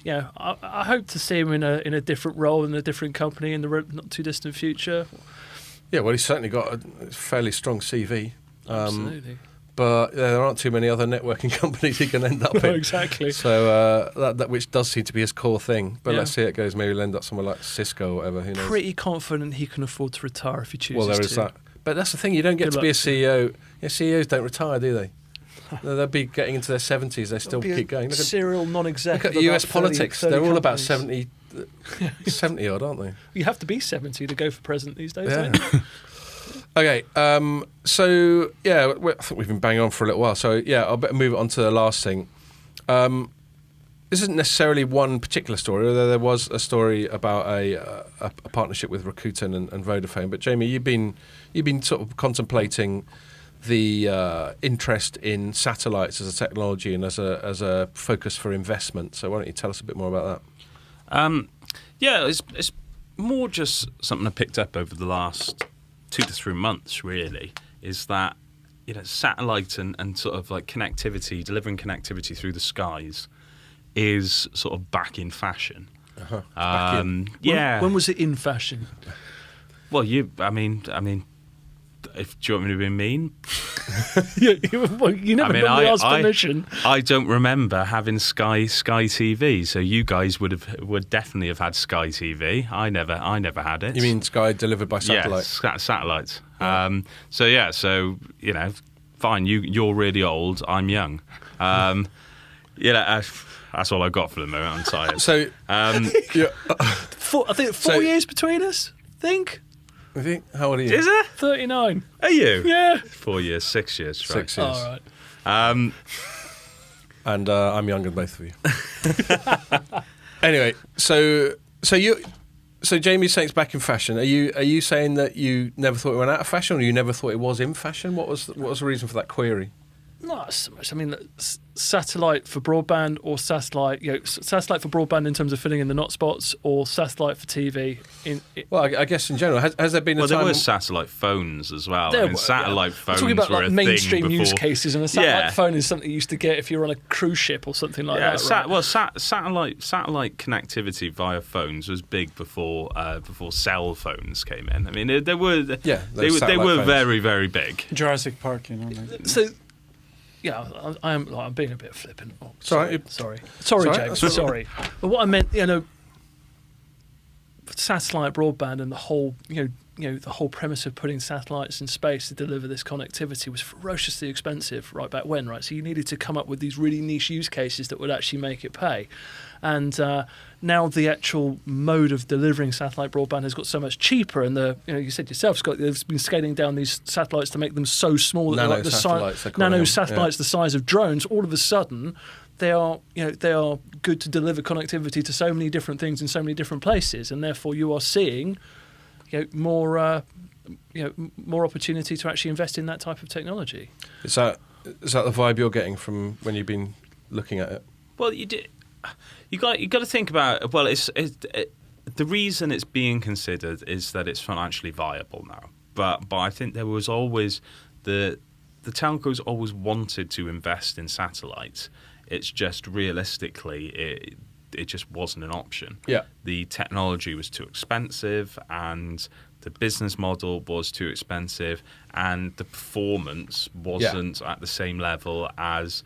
you know, I hope to see him in a different role in a different company in the not too distant future. Yeah, well, he's certainly got a fairly strong CV. Absolutely. But there aren't too many other networking companies he can end up in. Exactly. So that which does seem to be his core thing. But let's see how it goes. Maybe he'll end up somewhere like Cisco or whatever. Who knows? Pretty confident he can afford to retire if he chooses to. Well, there is that. But that's the thing. You don't get to be a CEO. Yeah, CEOs don't retire, do they? They'll be getting into their 70s. They still keep going. Look at serial non-exec. Look at US politics. 30 They're all about companies. 70 odd, aren't they? You have to be 70 to go for president these days, Yeah. don't you? Okay, so yeah, I think we've been banging on for a little while. So yeah, I'll better move on to the last thing. This isn't necessarily one particular story, although there was a story about a partnership with Rakuten and Vodafone. But Jamie, you've been sort of contemplating the interest in satellites as a technology and as a focus for investment. So why don't you tell us a bit more about that? Yeah, it's more just something I picked up over the last 2 to 3 months, really, is that, you know, satellite and sort of like connectivity, delivering connectivity through the skies is sort of back in fashion. Back in. Yeah. When was it in fashion? Well, I mean, If do you want me to be mean? You never normally ask permission. I don't remember having Sky TV, so you guys would definitely have had Sky TV. I never had it. You mean Sky delivered by satellite? Yes, satellites. So fine. You're really old. I'm young. That's all I've got for the moment. I'm tired. So, I think 4 years between us. I think. How old are you? Is it? 39. Are you? Yeah. 4 years, 6 years. Right. 6 years. All right. And I'm younger than both of you. Anyway, so Jamie's saying it's back in fashion. Are you saying that you never thought it went out of fashion, or you never thought it was in fashion? What was the reason for that query? Not so much. I mean, satellite for broadband, or satellite for broadband in terms of filling in the not spots, or satellite for TV. Well, I guess in general, has there been a time? Well, there were satellite phones as well. Satellite phones talking about were like a mainstream thing use before. cases, and a satellite phone is something you used to get if you were on a cruise ship or something like that. Satellite connectivity via phones was big before cell phones came in. I mean, they were very, very big. Jurassic Park, So. Yeah, I'm being a bit flippant. Oh, sorry, James. Sorry. But what I meant, satellite broadband and the whole, the whole premise of putting satellites in space to deliver this connectivity was ferociously expensive right back when, right? So you needed to come up with these really niche use cases that would actually make it pay. And now the actual mode of delivering satellite broadband has got so much cheaper, and you said yourself, Scott, they've been scaling down these satellites to make them so small that they're like the satellites the size of drones. All of a sudden, they are good to deliver connectivity to so many different things in so many different places, and therefore you are seeing more opportunity to actually invest in that type of technology. Is that the vibe you're getting from when you've been looking at it? Well, you got to think about. Well, the reason it's being considered is that it's financially viable now. But I think there was always the telcos always wanted to invest in satellites. It's just realistically it just wasn't an option. Yeah. The technology was too expensive, and the business model was too expensive, and the performance wasn't at the same level as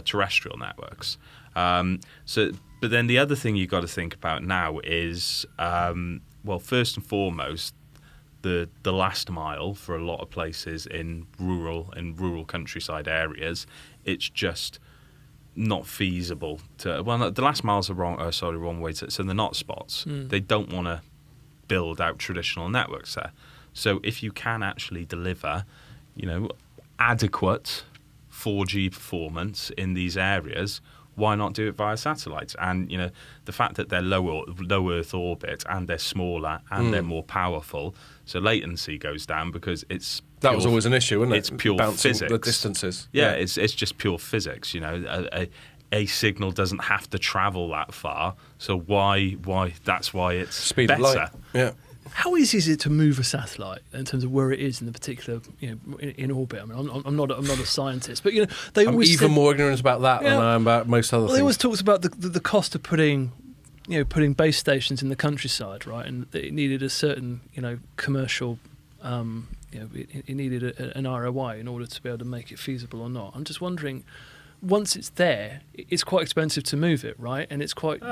terrestrial networks. But then the other thing you've got to think about now is, first and foremost, the last mile for a lot of places in rural countryside areas, it's just not feasible to. Well, the last miles are wrong way to. So the not spots, they don't want to build out traditional networks there. So if you can actually deliver, adequate 4G performance in these areas, why not do it via satellites? And the fact that they're low Earth orbit, and they're smaller, and they're more powerful, so latency goes down because it's that was always an issue, wasn't it? It's pure bouncing physics. The distances. Yeah, it's just pure physics. A signal doesn't have to travel that far, so why? That's why it's speed better. of light. Yeah. How easy is it to move a satellite in terms of where it is in the particular, in orbit? I mean, I'm not a scientist, but they always I'm even more ignorant about that than I am about most other things. They always talks about the cost of putting base stations in the countryside, right? And it needed a certain commercial, it needed an ROI in order to be able to make it feasible or not. I'm just wondering, once it's there, it's quite expensive to move it, right? And it's quite.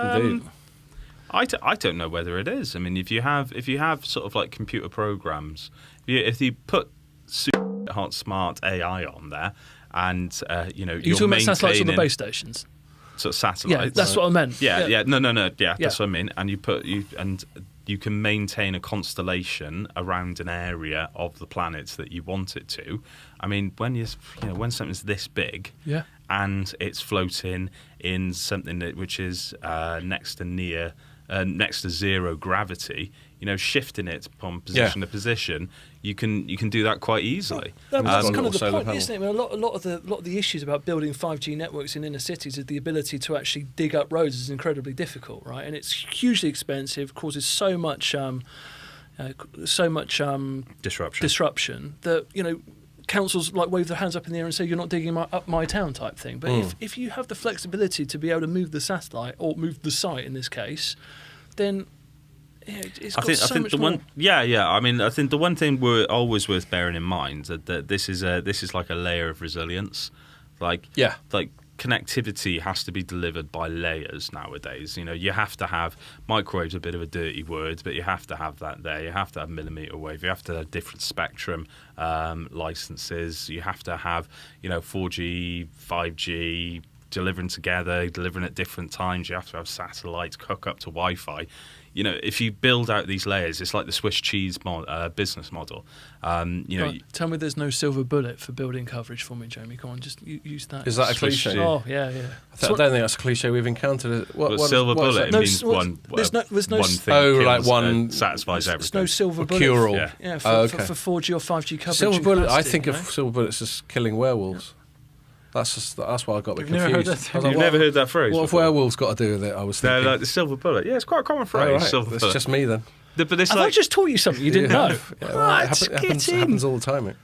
I don't know whether it is. I mean, if you have sort of like computer programs, if you put super hot smart AI on there, and you're talking about satellites on the base stations. So satellites. Yeah, that's what I meant. No. That's what I mean. And you can maintain a constellation around an area of the planets that you want it to. I mean, when something's this big, and it's floating in something which is next to zero gravity, shifting it from position to position, you can do that quite easily. That's kind of the point, isn't it? I mean, a lot of the issues about building 5G networks in inner cities is the ability to actually dig up roads is incredibly difficult, right? And it's hugely expensive, causes so much disruption that councils wave their hands up in the air and say you're not digging up my town type thing. But if you have the flexibility to be able to move the satellite or move the site in this case, then It's I got think so much the more. one, yeah. I mean, I think the one thing we're always worth bearing in mind that this is like a layer of resilience, like connectivity has to be delivered by layers nowadays. You know, you have to have microwave's a bit of a dirty word, but you have to have that there. You have to have millimeter wave. You have to have different spectrum licenses. You have to have 4G, 5G. Delivering together, delivering at different times. You have to have satellites hook up to Wi-Fi. You know, if you build out these layers, it's like the Swiss cheese business model. Right, tell me there's no silver bullet for building coverage for me, Jamie. Come on, just use that. Is that a Swiss cliche? cheese. Oh, yeah. I don't think that's a cliche we've encountered. What silver what is bullet that? means one. There's no one thing. Oh, kills, like one satisfies everything. There's no silver bullet. cure-all. Yeah, Oh, for okay. 4G or 5G coverage. Silver in bullet. I capacity, think you of know? silver bullets as killing werewolves. That's why I got a bit You've never heard confused. that? I was You've like, never heard that phrase? What have before? werewolves got to do with it? I was No, thinking. like the silver bullet. Yeah, it's quite a common phrase. Oh, right. Silver It's bullet. just me then. But it's Have I like, just taught you something you didn't know? Yeah, well, it happens all the time. Mate.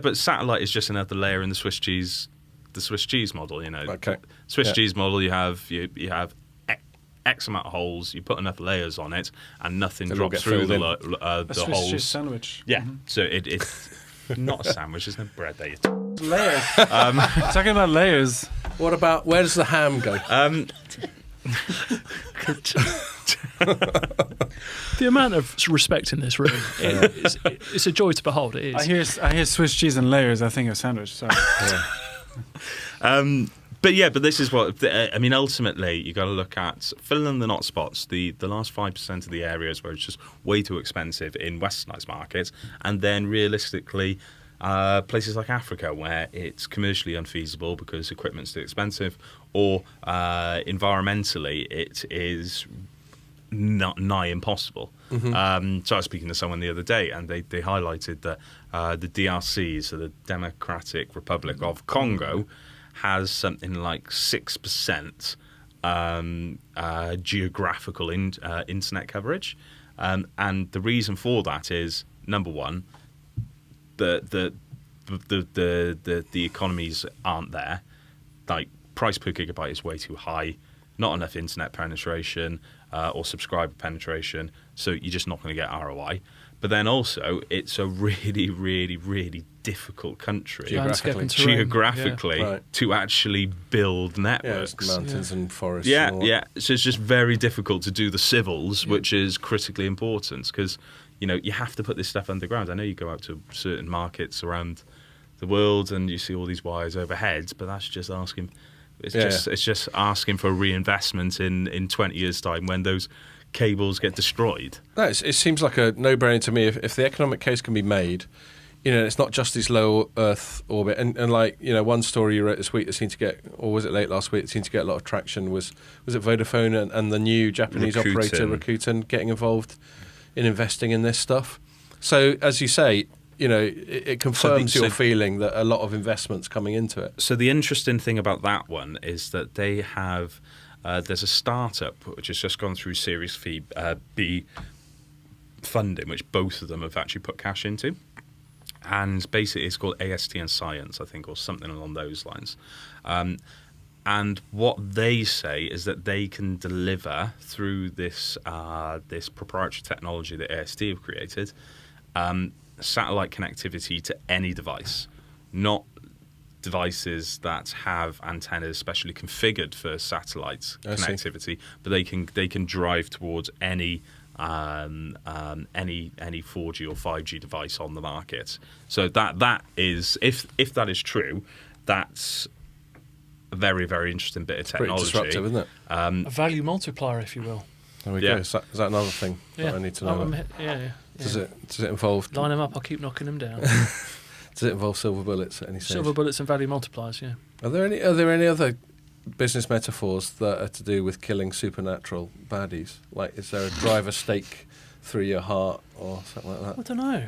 but satellite is just another layer in the Swiss cheese model. You know, Okay. Swiss Yeah. cheese model. You have X amount of holes. You put enough layers on it, and nothing It'll all drops get through filled the A Swiss cheese holes. sandwich. Yeah, so it's not a sandwich. There's no bread there. Layers. Talking about layers. What about where does the ham go? The amount of respect in this room, it's a joy to behold. It is. I hear Swiss cheese and layers. I think of sandwich. Sorry. But this is what I mean. Ultimately, you got to look at filling in the not spots, the last 5% of the areas where it's just way too expensive in westernised markets, and then realistically, places like Africa where it's commercially unfeasible because equipment's too expensive, or environmentally it is not nigh impossible. Mm-hmm. So I was speaking to someone the other day, and they highlighted that the DRC, so the Democratic Republic of Congo, has something like 6% geographical internet coverage, and the reason for that is, number one, the economies aren't there. Like, price per gigabyte is way too high, not enough internet penetration or subscriber penetration, so you're just not going to get ROI. But then also, it's a really, really, really difficult country Landscape and terrain. geographically Yeah. Right. to actually build Yeah, networks. it's mountains and forests. and all that. Yeah. So it's just very difficult to do the civils, which is critically important because, you have to put this stuff underground. I know you go out to certain markets around the world and you see all these wires overhead, but that's just asking. It's just asking for reinvestment in 20 years' time when those cables get destroyed. No, it seems like a no-brainer to me. If the economic case can be made, it's not just this low Earth orbit. And like, one story you wrote this week that seemed to get, or was it late last week, that seemed to get a lot of traction was it Vodafone and the new Japanese operator Rakuten getting involved in investing in this stuff. So as you say, it confirms your feeling that a lot of investment's coming into it. So the interesting thing about that one is that they have, there's a startup which has just gone through Series B funding, which both of them have actually put cash into. And basically it's called AST and Science, I think, or something along those lines. And what they say is that they can deliver through this proprietary technology that AST have created, satellite connectivity to any device, not devices that have antennas specially configured for satellite connectivity, but they can drive towards any 4G or 5G device on the market. So that is, if that is true, that's a very, very interesting bit of technology. Pretty disruptive, isn't it? A value multiplier, if you will. There we go. Is that another thing that I need to know? Yeah. Does it involve? Line them up. I'll keep knocking them down. Does it involve silver bullets at any stage? Silver bullets and value multipliers. Yeah. Are there any other business metaphors that are to do with killing supernatural baddies? Like, is there a driver stake through your heart or something like I that? don't know.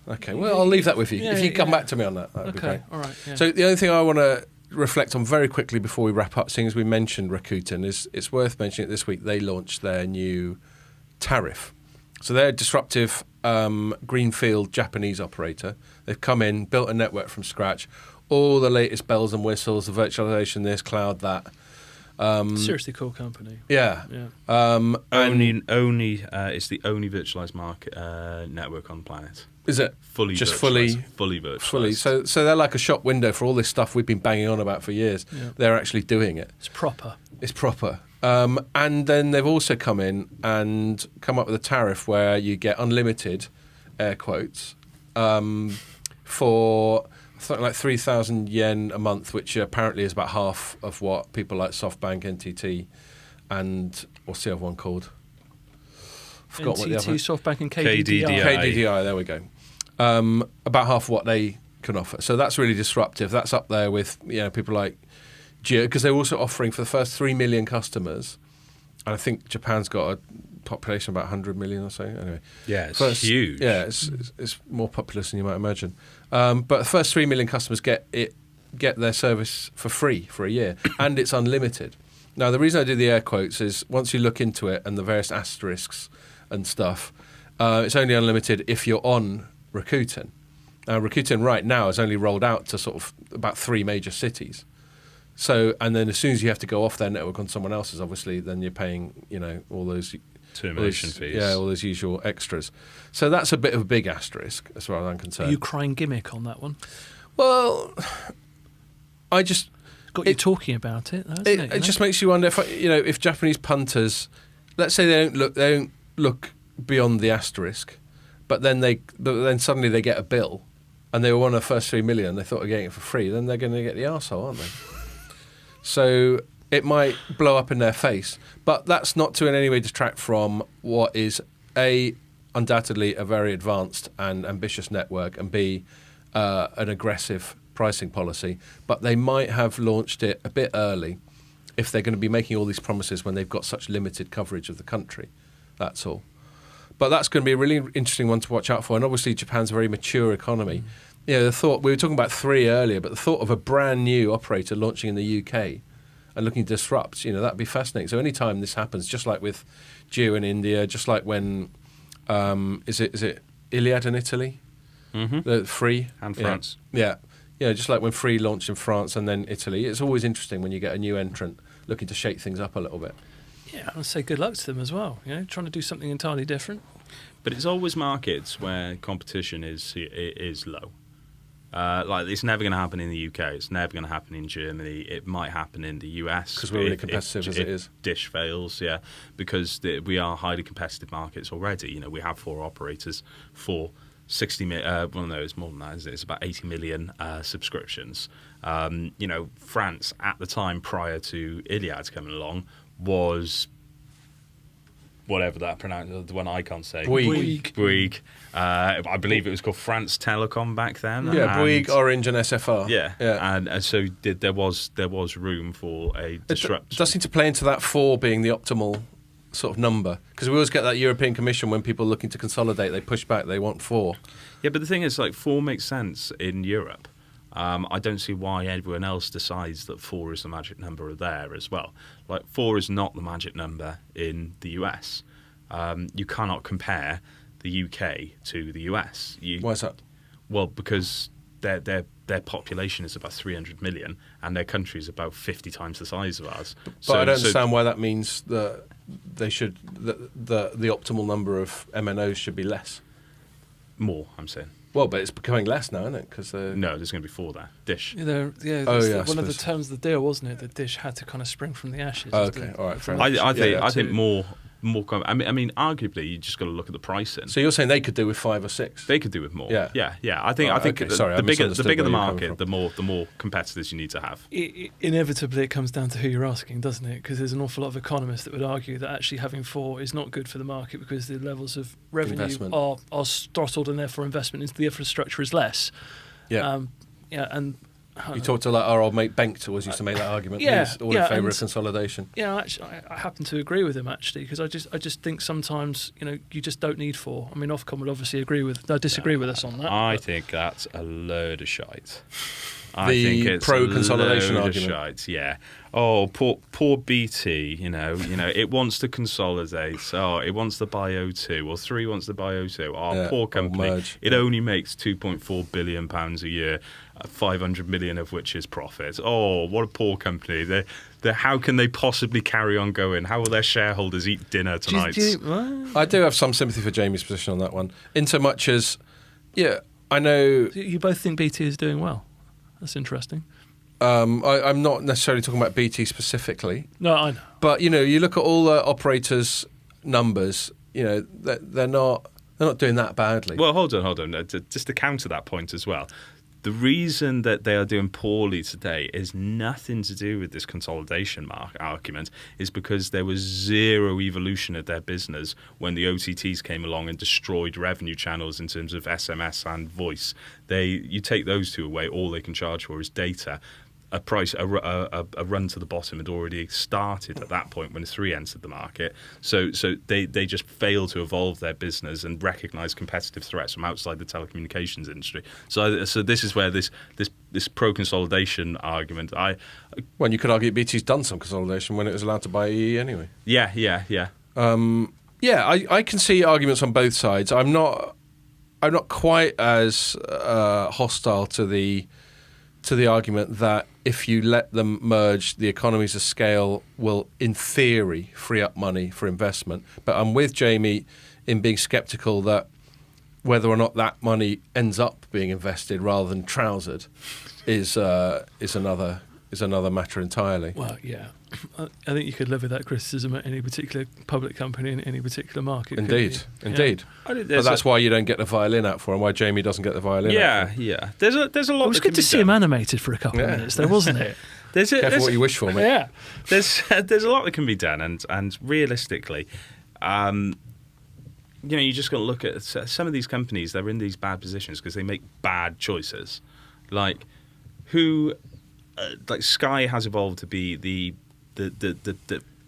Okay, well, I'll leave that with you. Yeah, if you come yeah. back to me on that, that'd be great. Okay. All right. Yeah. So the only thing I want to reflect on very quickly before we wrap up, seeing as we mentioned Rakuten, is it's worth mentioning that this week they launched their new tariff. So they're a disruptive greenfield Japanese operator. They've come in, built a network from scratch, all the latest bells and whistles, the virtualization, this, cloud, that. Seriously cool company. Yeah. Yeah. Only it's the only virtualized market network on the planet. Is it Fully just virtualized. Fully virtualized. fully? So they're like a shop window for all this stuff we've been banging on about for years. Yeah. They're actually doing it. It's proper. It's proper. And then they've also come in and come up with a tariff where you get unlimited, air quotes, for something like 3,000 yen a month, which apparently is about half of what people like SoftBank, NTT, and what's the other one called? Forgot what the NTT, other SoftBank, and KDDI. KDDI, there we go. About half what they can offer. So that's really disruptive. That's up there with people like Geo, because they're also offering for the first 3 million customers, and I think Japan's got a population of about 100 million or so. Anyway, Yeah, it's huge. Yeah, it's more populous than you might imagine. But the first 3 million customers get their service for free for a year, and it's unlimited. Now, the reason I do the air quotes is once you look into it and the various asterisks and stuff, it's only unlimited if you're on Rakuten. Now, Rakuten right now has only rolled out to sort of about 3 major cities. So, and then as soon as you have to go off their network on someone else's, obviously, then you're paying, all those Termination fees. Yeah, all those usual extras. So that's a bit of a big asterisk, as far as I'm concerned. Are you crying gimmick on that one? Well, I just Got you talking about it, though, isn't it? it just makes you wonder if Japanese punters, let's say they don't look beyond the asterisk, but then suddenly they get a bill, and they were one of the first 3 million. They thought they were getting it for free. Then they're going to get the arsehole, aren't they? So it might blow up in their face, but that's not to in any way detract from what is undoubtedly a very advanced and ambitious network, and B, an aggressive pricing policy. But they might have launched it a bit early if they're going to be making all these promises when they've got such limited coverage of the country. That's all. But that's going to be a really interesting one to watch out for. And obviously Japan's a very mature economy. The thought, we were talking about 3 earlier, but the thought of a brand new operator launching in the UK and looking to disrupt, that'd be fascinating. So anytime this happens, just like with Geo in India, just like when, is it Iliad in Italy? Mm-hmm. The Free? And France. Yeah, just like when Free launched in France and then Italy. It's always interesting when you get a new entrant looking to shake things up a little bit. Yeah, I'd say good luck to them as well. Trying to do something entirely different. But it's always markets where competition is low. Like it's never going to happen in the UK. It's never going to happen in Germany. It might happen in the US because we're really competitive as it is. Dish fails, because we are highly competitive markets already. We have 4 operators for 60 million. Well, no, it's more than that. Isn't it? It's about 80 million subscriptions. France at the time prior to Iliad coming along was whatever that pronounced, the one I can't say. Bouygues. I believe it was called France Telecom back then. Yeah, Bouygues, Orange, and SFR. Yeah. And so there was room for a disruption. It does seem to play into that 4 being the optimal sort of number, because we always get that European Commission when people are looking to consolidate, they push back, they want 4. Yeah, but the thing is, 4 makes sense in Europe. I don't see why everyone else decides that 4 is the magic number there as well. 4 is not the magic number in the US. You cannot compare the UK to the US. Why is that? Well, because their population is about 300 million and their country is about 50 times the size of ours. But I don't understand why that means that they should the optimal number of MNOs should be less. More, I'm saying. Well, but it's becoming less now, isn't it? Because no, there's going to be 4 there. Dish. One of the terms of the deal, wasn't it? That Dish had to kind of spring from the ashes. Okay, all right. Fair enough. I think more. I mean, arguably, you just got to look at the pricing. So you're saying they could do with 5 or 6? They could do with more. Yeah. I think okay. the bigger the market, the more competitors you need to have. Inevitably, it comes down to who you're asking, doesn't it? Because there's an awful lot of economists that would argue that actually having 4 is not good for the market because the levels of revenue are throttled and therefore investment into the infrastructure is less. Yeah. And you talked to our old mate Bengt always used to make that argument. He's all in favour of consolidation. Yeah, actually, I happen to agree with him actually, because I just think sometimes you just don't need 4. I mean, Ofcom would obviously disagree with us on that. I think that's a load of shite. I think it's pro-consolidation argument. Shite, yeah. Oh, poor BT. It wants to consolidate. Oh, it wants to buy O2, or 3 wants to buy O2. Oh, poor company. It only makes £2.4 billion a year, 500 million of which is profit. Oh, what a poor company. how can they possibly carry on going? How will their shareholders eat dinner tonight? I do have some sympathy for Jamie's position on that one, in so much as, I know... You both think BT is doing well? That's interesting. I'm not necessarily talking about BT specifically. No, I know. But, you look at all the operators' numbers, they're not doing that badly. Well, hold on. Just to counter that point as well. The reason that they are doing poorly today is nothing to do with this consolidation argument. Is because there was zero evolution of their business when the OTTs came along and destroyed revenue channels in terms of SMS and voice. You take those two away, all they can charge for is data. A run to the bottom had already started at that point when 3 entered the market. So they just failed to evolve their business and recognise competitive threats from outside the telecommunications industry. So this is where this pro consolidation argument. Well, you could argue BT's done some consolidation when it was allowed to buy EE anyway. Yeah. I can see arguments on both sides. I'm not quite as hostile to the argument that if you let them merge, the economies of scale will, in theory, free up money for investment. But I'm with Jamie in being sceptical that whether or not that money ends up being invested rather than trousered is another matter entirely. Well, yeah. I think you could live with that criticism at any particular public company in any particular market. Indeed. Yeah. But that's why you don't get the violin out for him, why Jamie doesn't get the violin out for him. Yeah. There's a lot. It was good to see him animated for a couple of minutes, though, wasn't it? Careful what you wish for, mate. Yeah. There's a lot that can be done, and realistically, you just got to look at some of these companies. They're in these bad positions because they make bad choices. Like Sky has evolved to be the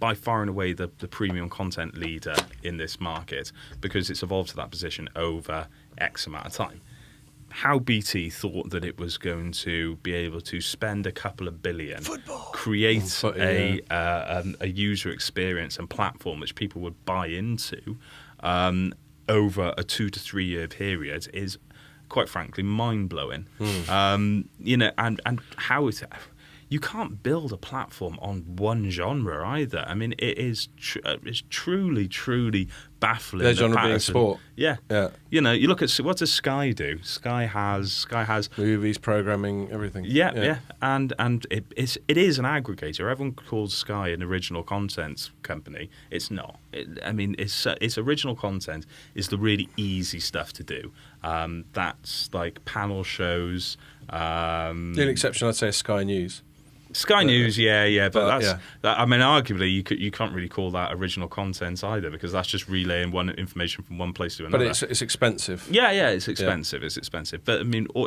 by far and away the premium content leader in this market because it's evolved to that position over X amount of time. How BT thought that it was going to be able to spend a couple of billion, create a user experience and platform which people would buy into over a 2 to 3 year period is, quite frankly, mind blowing. And how it. You can't build a platform on one genre either. I mean, it's truly, truly baffling. Their genre being sport. Yeah. You look at what does Sky do? Sky has movies, programming, everything. Yeah. And it is an aggregator. Everyone calls Sky an original content company. It's not. It's original content is the really easy stuff to do. That's like panel shows. The only exception I'd say is Sky News. Sky News, but arguably you can't really call that original content either because that's just relaying information from one place to another. But it's expensive. Yeah, it's expensive. It's expensive, but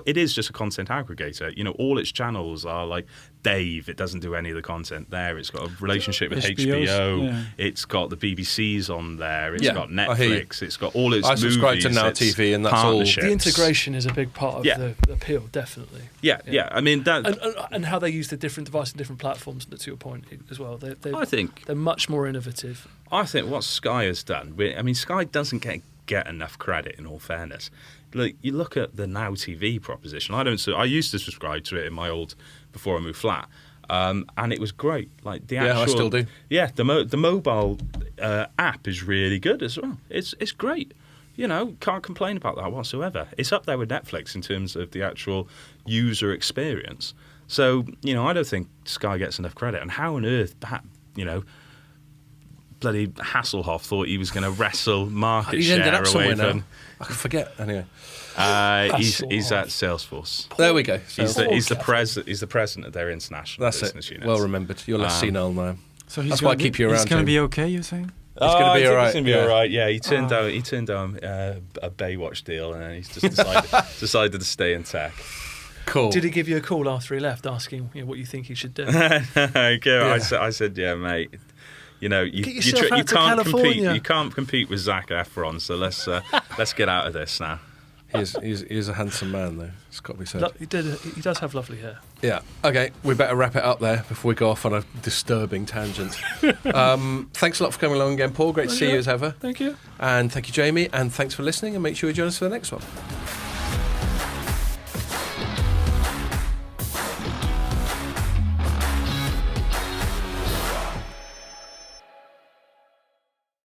it is just a content aggregator. All its channels are like Dave. It doesn't do any of the content there. It's got a relationship with HBO. Yeah. It's got the BBC's on there. It's got Netflix. It's got all its movies. I subscribe to Now TV, and that's all. The integration is a big part of the appeal, definitely. Yeah. I mean that, and how they use the different devices and different platforms. To your point as well, I think they're much more innovative. I think what Sky has done. Sky doesn't get enough credit. In all fairness, you look at the Now TV proposition. I used to subscribe to it in my old before I moved flat, and it was great. Like the actual, I still do. Yeah, the mobile app is really good as well. It's great. Can't complain about that whatsoever. It's up there with Netflix in terms of the actual user experience. So, I don't think Sky gets enough credit. And how on earth that, bloody Hasselhoff thought he was going to wrestle market share away from... I can forget, anyway. He's at Salesforce. There we go. He's the president of their international business unit. Well remembered. You're less senile now. So that's why I keep you around. He's going to be okay, you're saying? It's going to be all right. It's going to be all right. Yeah, he turned down a Baywatch deal, and he's just decided to stay in tech. Cool. Did he give you a call after he left, asking what you think he should do? I said, yeah, mate. You can't compete. You can't compete with Zac Efron. So let's get out of this now. He's a handsome man, though. It's got to be said. He does have lovely hair. Yeah. Okay, we better wrap it up there before we go off on a disturbing tangent. Thanks a lot for coming along again, Paul. Great to see you as ever. Thank you. And thank you, Jamie. And thanks for listening. And make sure you join us for the next one.